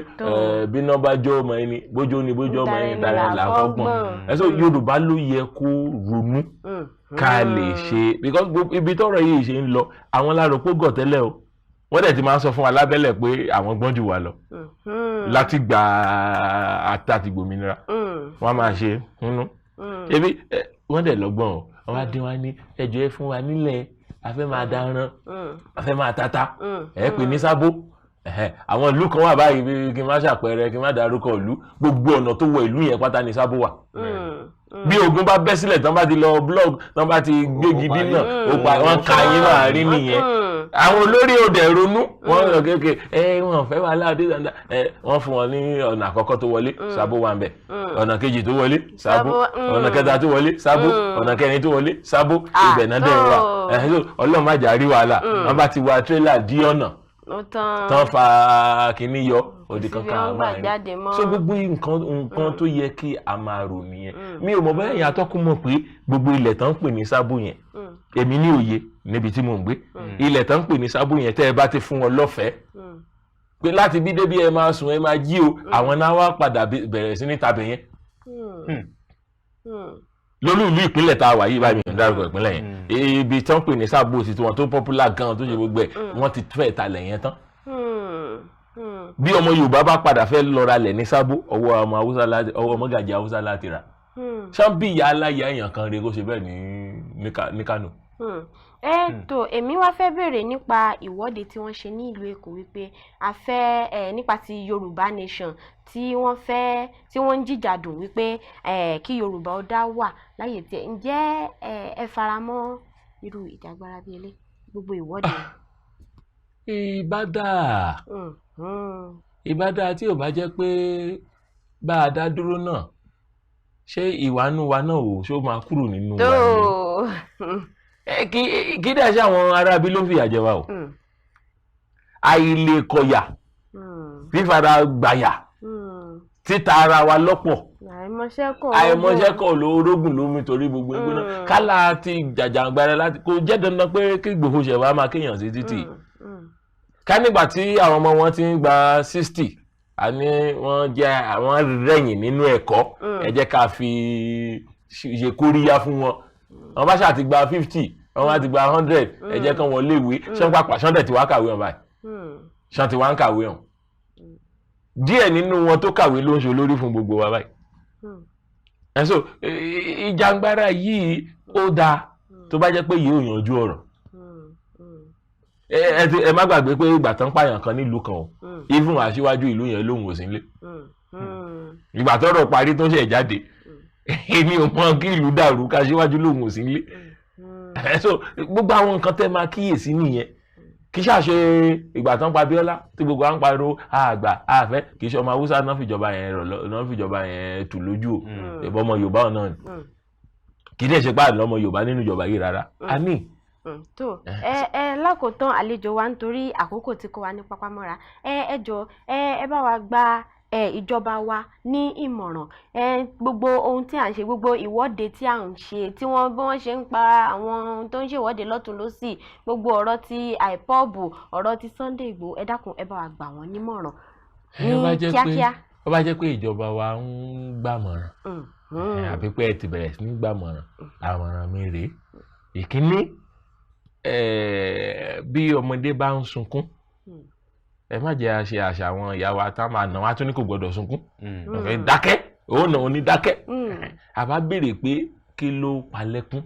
bíná bá jó ọmọ ẹni bójó ni bójó ọmọ ẹni dára là fọ́gbọ̀n ẹ̀sọ́ Yorùbá ló yẹ kó ronú ká lè ṣe because ibi tọ́rọ̀ yìí ṣe ń lọ àwọn láròpó gọ̀ tẹ́lẹ̀ o wọ́n dẹ̀ ti máa ń sọ fún wa lábẹ́lẹ̀ pé àwọn gbọ́n jù wá lọ láti gba àtàtì gbòmìnira wọ́n máa ṣe nínú ebi wọ́n dẹ̀ lọ́gbọ́n o wọ́n á dín wá ní ẹjọ́ ẹ fún wa nílẹ̀ afẹ́ máa dáran afẹ́ máa tata ẹ pè ní sábó àwọn ìlú kan wà báyìí bí kí n má ṣàpẹẹrẹ kí n má dárúkọ ìlú gbogbo ọ̀nà tó wọ ìlú yẹn pátá ní sábó wà bí ogun bá bẹ́ sílẹ̀ tán bá ti lọ blog tán bá ti gbégi dínà wọ́n ka yín náà rí nìyẹn àwọn olórí òde ronú wọ́n lọ kéèké wọ́n fẹ́ wà láàdé dáadáa wọ́n fún wọn ní ọ̀nà àkọ́kọ́ tó wọlé sábó wà ń bẹ̀ ọ̀nà kejì tó wọlé sábó ọ̀nà kẹta tó wọlé sábó ọ̀nà kẹrin tó wọlé sábó ibẹ̀ náà dẹ̀ wà ọlọ́run má jà rí wàhálà wọ́n bá ti wa tírélà dí ọ̀nà tán fa kìíní yọ òdì kankan àmà so gbogbo nǹkan tó yẹ kí a máa rò nìyẹn mi ò mọ̀ bẹ́ẹ̀ yẹn atọ́kùn mọ̀ pé gbogbo ilẹ̀ tán ń pè ní sábó yẹn èmi ní òye níbi tí mò ń gbé ilẹ̀ tán ń pè ní sábó yẹn tẹ́ ẹ bá ti fún wọn lọ́fẹ̀ẹ́ pé láti bí débi ẹ máa sùn ẹ máa jí o àwọn náà wá padà bẹ̀rẹ̀ sí ní tabẹ̀ yẹn lólú ìlú ìpínlẹ̀ tá a wà yìí báyìí dárúkọ ìpínlẹ̀ yẹn ibi tán pè ní sábò sí tiwọn tó popular gan tó ṣe gbogbo ẹ̀ wọ́n ti fẹ́ talẹ̀ yẹn tán bí ọmọ Yorùbá bá padà fẹ́ lọ́ra lẹ̀ ní sábò ọwọ́ ọmọ Gàjí Haúsá láti rà ṣán bí ìyá aláya èèyàn kan rèé kó ṣe bẹ́ẹ̀ ní Kánò. tó èmi wá fẹ́ bèrè nípa ìwọ́de tí wọ́n ṣe ní ìlú Èkó wípé a fẹ́ nípa ti Yorùbá nation tí wọ́n ń jìjàdùn wípé kí Yorùbá ó dá wà láyè tí ǹjẹ́ ẹ faramọ́ irú ìjàgbara bíi ilé gbogbo ìwọ́de. ìbádà tí ò bá jẹ́ pé bá a dá dúró náà ṣé ìwánú wa náà ò ṣó máa kúrò nínú wa ni kí dẹ̀ ṣe àwọn aráabí ló fìyà jẹ wa o àìlè kọ̀yà fífara gbàyà títa ara wa lọ́pọ̀ àìmọ̀ṣẹ́kọ̀ lórógùn lómi torí gbogbo ẹgbẹ́ náà kálá ti jàjàǹgbara láti kò jẹ́ dandan pé kí Ìgbòho ṣẹ̀ wá máa kéèyàn sí títì ká nígbà tí àwọn ọmọ wọn ti ń gba 60 àní wọ́n jẹ́ àwọn rẹ̀yìn nínú ẹ̀kọ́ ẹ jẹ́ ká fi ṣe kóríyá fún wọn wọ́n bá ṣáà ti gba 50 wọ́n bá ti gba 100 ẹ jẹ́ kán wọ́n léèwé ṣán pàpà ṣán dẹ̀ ti wá kàwé hàn báyìí ṣán ti wá ń kàwé hàn díẹ̀ nínú wọn tó kàwé ló ń ṣe olórí fún gbogbo wa báyìí ẹ̀sọ́ ìjàngbara yìí ó dáa tó bá jẹ́ pé yìí ò yanjú ọ̀rọ̀ ẹ má gbàgbé pé ìgbà tán pààyàn kan nílùú kan o even aṣíwájú ìlú yẹn lóhùn ò sí nílé ìgbà tọ́rọ̀ parí tó ṣe jáde èmi ò mọ kí ìlú dàrú ká aṣíwájú lóhùn ò sí nílé ẹ̀sọ́ gbogbo àwọn nǹkan tẹ́ máa kíyèsí nìyẹn kì í ṣàṣe ìgbà tán pa Abíọ́lá tí gbogbo à ń pariwo àgbà àfẹ́ kì í ṣe ọmọ Haúsá náà fìjọba yẹn tù lójú o ìbọn ọmọ Yorùbá náà ni kì í dẹ̀ ṣe páàdì lọ́mọ Yorùbá nínú ìjọba yìí rárá a ní. tó lákòótán àlejò wa nítorí àkókò tí kò wá ní pápámọ́ra ẹ jọ̀ọ́ ẹ bá wa gba ìjọba wa ní ìmọ̀ràn gbogbo ohun tí à ń ṣe gbogbo ìwọ́de tí à ń ṣe tí wọ́n bí wọ́n ṣe ń pa àwọn tó ń ṣèwọ́de lọ́tún lọ́sì gbogbo ọ̀rọ̀ ti IPOB ọ̀rọ̀ ti Sunday Igboho ẹ dákun ẹ bá wa gbà wọ́n nímọ̀ràn ní kíákíá. ó bá jẹ́ pé ìjọba wa ń gbàmọ̀ràn àbí pé ẹ ti bẹ̀rẹ̀ sí ní gbàmọ̀ràn àmọ̀ràn mi rèé ìkíní bí ọmọdé bá ń sunkún ẹ má jẹ́ àṣẹ àṣà àwọn ìyá wa tá máa nà wá tún ní kò gbọdọ̀ sunkún dákẹ́ òun náà ní dákẹ́ àbá béèrè pé kí ló palẹ́kún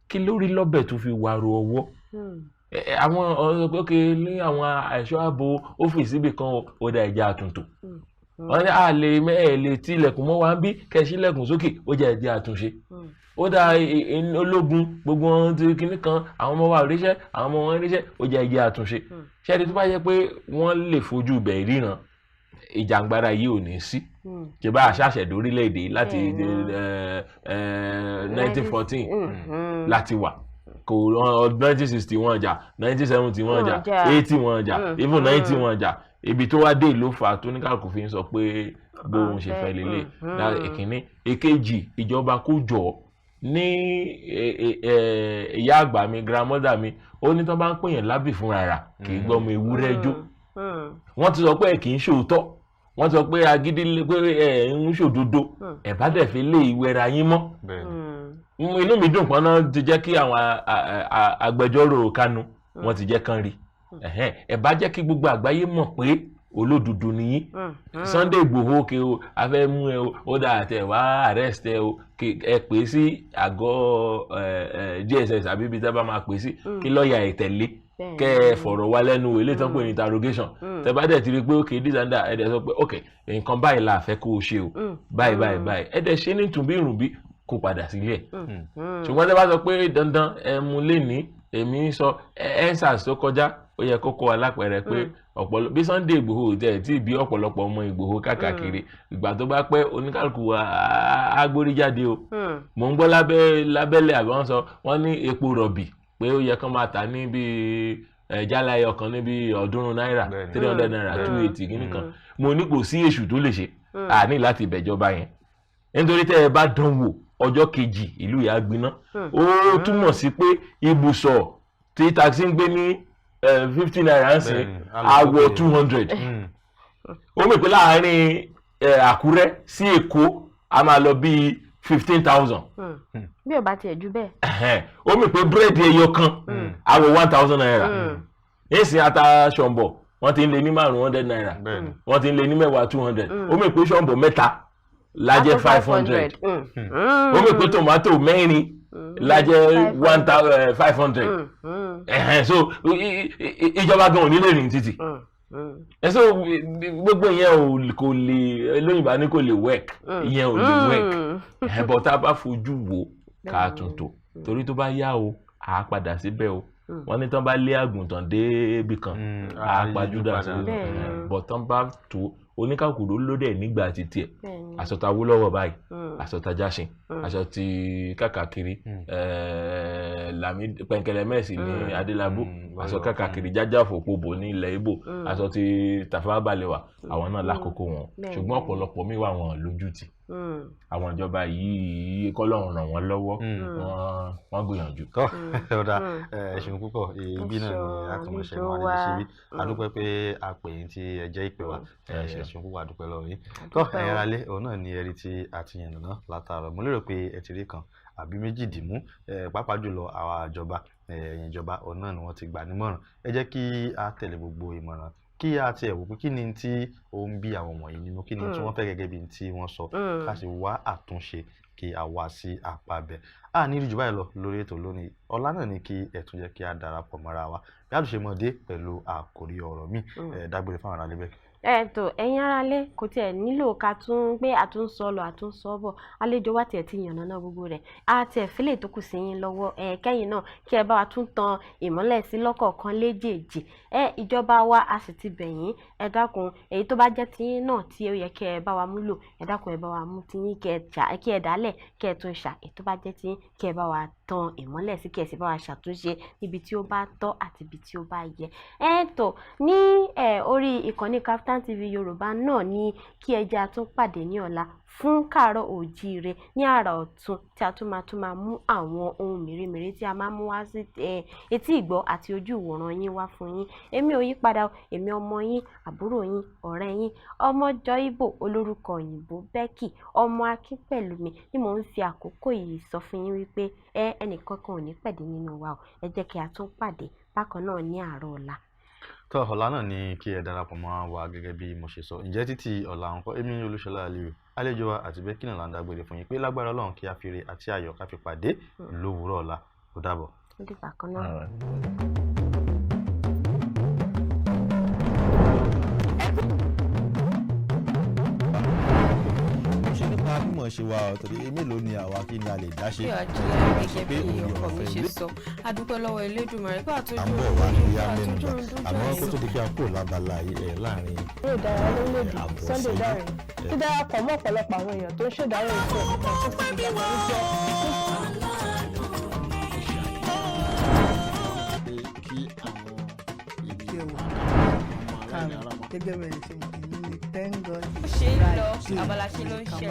kí ló rí lọ́bẹ̀ tó fi wàrò ọwọ́ àwọn òkè ní àwọn ẹ̀ṣọ́ ààbò ọ́fíìsì ibì kan ó dá ẹja àtúntò wọ́n ní àlè tí ilẹ̀kùn mọ́ wa ń bí kẹ́sí ilẹ̀kùn sókè ó jẹ́ ẹja àtúnṣe ó dá ológun gbogbo wọn ti kinní kan àwọn ọmọ wa ò ríṣẹ́ àwọn ọmọ wọn ríṣẹ́ ó jẹ́ ẹgbẹ́ àtúnṣe ṣẹ́ni tó bá jẹ́ pé wọ́n lè fojú bẹ̀ ríran ìjàngbara yìí ò ní sí ṣe bá aṣáṣẹ̀dá orílẹ̀-èdè láti 1914 láti wà kò 1960 wọ́n jà 1970 wọ́n jà 80 wọ́n jà even 90 wọ́n jà ibi tó wá dé ló fà á tó ní kálukú fi ń sọ pé bóun ṣe fẹ́ lélẹ̀ ìkíní èkejì ìjọba kó jọ ní ìyá àgbà mi grandmother mi ó ní tó bá ń pèyàn lábì fúnra rà kì í gbọ́ ọmọ ewúrẹ́ jó wọ́n ti sọ pé kì í ṣòótọ́ wọ́n sọ pé agídí pé ń ṣòdodo ẹ̀ bá dẹ̀ fi lé ìwẹ̀ra yín mọ́ inú mi dùn pọ́nà ti jẹ́ kí àwọn agbẹjọ́rò Kanu wọ́n ti jẹ́ kán rí ẹ̀ bá jẹ́ kí gbogbo àgbáyé mọ̀ pé olódodo nìyí Sunday Igboho ke o a fẹ́ mú ẹ o ó dà tẹ wá arrest ẹ o ẹ pè sí àgọ́ DSS àbí ibi tẹ́ bá máa pè sí kí lọ́ọ̀yà ẹ̀ tẹ̀lé kẹ́ ẹ fọ̀rọ̀ wá lẹ́nu ilé tán pé ní interrogation tẹ́ bá dẹ̀ ti rí pé ok dísàndà ẹ̀ dẹ̀ sọ pé ok nǹkan báyìí la fẹ́ kó o ṣe o báyìí ẹ̀ dẹ̀ ṣe ní tùbí ìrùbí kó padà sílẹ̀ ṣùgbọ́n tẹ́ bá sọ pé dandan ẹ mú lé ní èmi sọ ensars tó kọjá ó yẹ kókó alápẹ̀rẹ̀ pé ọ̀pọ̀lọpọ̀ bí Sunday Igboho tẹ̀ tí bí ọ̀pọ̀lọpọ̀ ọmọ Igboho káàkiri ìgbà tó bá pẹ́ oníkálukú wa agbórí jáde o mò ń gbọ́ lábẹ́lẹ̀ àbí wọ́n sọ wọ́n ní epo rọ̀bì pé ó yẹ kán máa tà ní bíi jálá ẹyọ kan ní bíi $100 náírà 300 náírà 280 kìíní kan mo ní kò sí èṣù tó lè ṣe àní láti bẹ̀jọba yẹn nítorí tẹ́ ẹ bá dán wò ọjọ́ kejì ìlú yà gbiná ó túmọ̀ sí pé ibùsọ̀ tí taxi ń gbé ní 50 naira ń sìn àwọ̀ 200 ó mọ̀ pé láàárín Àkúrẹ́ sí Èkó a máa lọ bíi 15,000 bí ò bá tiẹ̀ jù bẹ́ẹ̀ ó mọ̀ pé búrẹ́dì ẹyọ kan àwọ̀ 1,000 naira èsì ata ṣọ̀mbọ̀ wọ́n ti ń lé ní 500 naira wọ́n ti ń lé ní mẹ́wàá 200 ó mọ̀ pé ṣọ̀mbọ̀ mẹ́ta lájẹ́ 500 ó mọ̀ pé tòmátò mẹ́rin lájẹ́ 1,500 so ìjọba gan ò ní lè rìn títì so gbogbo ìyẹn kò lè lóyìnbá ní kò lè work ìyẹn ò lè work but tá a bá fojú wo ká tuntun torí tó bá yá o à á padà síbẹ̀ o wọ́n ní tán bá lé àgùntàn débi kan à á pàjùdà sí but tán bá tó oníkàkùrú ló dẹ̀ nígbà títí ẹ̀ aṣọ ta Awólọ́wọ̀ báyìí aṣọ ta Jáṣin aṣọ ti kákàkiri Pẹ̀nkẹ̀lẹ̀ Mẹ́sì ní Adélábù aṣọ kákàkiri Jájáfò Òpóbò ní ilẹ̀ Ìgbò aṣọ ti Tafawa Balewa àwọn náà lákòókò wọn ṣùgbọ́n ọ̀pọ̀lọpọ̀ mi wà wọn lójútì àwọn ìjọba yìí kọ́lọ́run ràn wọ́n lọ́wọ́ wọ́n gbìyànjú. ọ̀dà ẹ̀sùn púpọ̀ ibi náà ni àtúnṣe wọn lè ṣe bí adúpẹ́ pé a pè yín tí ẹ jẹ́ ìpè wa ẹ̀sùn púpọ̀ adúpẹ́ lọ́wọ́ yín. tó ẹ̀yin ará lé òun náà ni ẹ̀rí tí a ti yànnà náà látàárọ̀ mo lérò pé ẹ ti rí kan àbí méjì dìmú pàápàá jùlọ àwa ìjọba ẹ̀yin ìjọba òun náà ni wọ́n ti gbà nímọ̀ràn ẹ jẹ́ kí a tẹ̀lé gbogbo ìmọ̀ràn kí a ti ẹ̀wò pé kí ni tí ó ń bí àwọn wọ̀nyí nínú kí ni tí wọ́n fẹ́ gẹ́gẹ́ bí tí wọ́n sọ ká sì wá àtúnṣe kí a wá sí apá bẹ̀. a ní jù báyìí lọ lórí ètò lónìí ọ̀la náà ni kí ẹ tún jẹ́ kí a darapọ̀ mọ́ra wa bí a tún ṣe mọ̀ dé pẹ̀lú àkòrí ọ̀rọ̀ mi dágbére fáwọn ará lébẹ̀. tó ẹ̀yin aráalé kò tiẹ̀ nílò ká tún pé àtúnṣọ lọ àtúnṣọ bọ̀ àlejò wa tiẹ̀ ti yànnà náà gbogbo rẹ̀ a tiẹ̀ fílẹ̀ tó kù sí yín lọ́wọ́ kẹ́yìn náà kí ẹ bá wa tún tan ìmọ́lẹ̀ sí lọ́kọ̀ọ̀kan léjèèjì ìjọba wa a sì ti bẹ̀ yín ẹ dákun èyí tó bá jẹ́ tiyín náà tí ó yẹ kí ẹ bá wa múlò ẹ dákun ẹ bá wa mú tiyín kí ẹ dálẹ̀ kí ẹ tún ṣà èyí tó bá jẹ́ tiyín kí ẹ bá wa tan ìmọ́lẹ̀ sí kí ẹ sì bá wa ṣàtúnṣe níbi tí ó bá tọ́ àti ibi tí ó bá yẹ tó ní orí ìkànnì Kaftan TV Yorùbá náà ní kí ẹ jẹ́ a tún pàdé ní ọ̀la fún Káàárọ̀ Oòjíire ní àrà ọ̀tun tí a tún máa mú àwọn ohun mèremère tí a máa mú wá sí etí ìgbọ́ àti ojú ìwòran yín wá fún yín èmi ò yí padà èmi ọmọ yín àbúrò yín ọ̀rẹ́ yín ọmọjọ Ìgbò olórúkọ òyìnbó Becky ọmọ Akínpẹ̀lúmi ni mò ń fi àkókò yìí sọ fún yín wípé ẹnìkankan ò ní pẹ̀dé nínú wa o ẹ jẹ́ kí a tún pàdé bákan náà ní àárọ̀ ọ̀la. tó ọ̀la náà ni kí ẹ darapọ̀ mọ́ wa gẹ́gẹ́ bí mo ṣe sọ ǹjẹ́ títí ọ̀la ńkọ́ èmi Olúṣọlá Aliyu àlejò wa àti Becky náà là ń dágbére fún yín pé lágbára Ọlọ́run kí a fi ire àti ayọ̀ ká fi pàdé lówùúrọ̀ ọ̀la ó dàbọ̀. ó dìgbà kan náà. ṣe nípa bí mo ṣe wá ọ torí mélòó ni àwa kí ni a lè dá ṣe. bí àjẹyà gẹ́gẹ́ bí ọkọ mi ṣe sọ adúpẹ́ lọ́wọ́ Elédùmarè pé àtúntò à ń bọ̀ wá ní bóyá mẹ́nu gbà àmọ́ kó tó di pé a kúrò lábala láàrin. eré ìdárayá lórílẹ̀‐èdè Sunday Dare ti darapọ̀ mọ́ ọ̀pọ̀lọpọ̀ àwọn èèyàn tó ń ṣèdárò ìfẹ́ ìfẹ́ tó ti dàgbà wípé gẹ́gẹ́ bẹ́ẹ̀ ṣe mọ̀ ní thank God. ṣe ń lọ abala ṣe ló ń ṣe.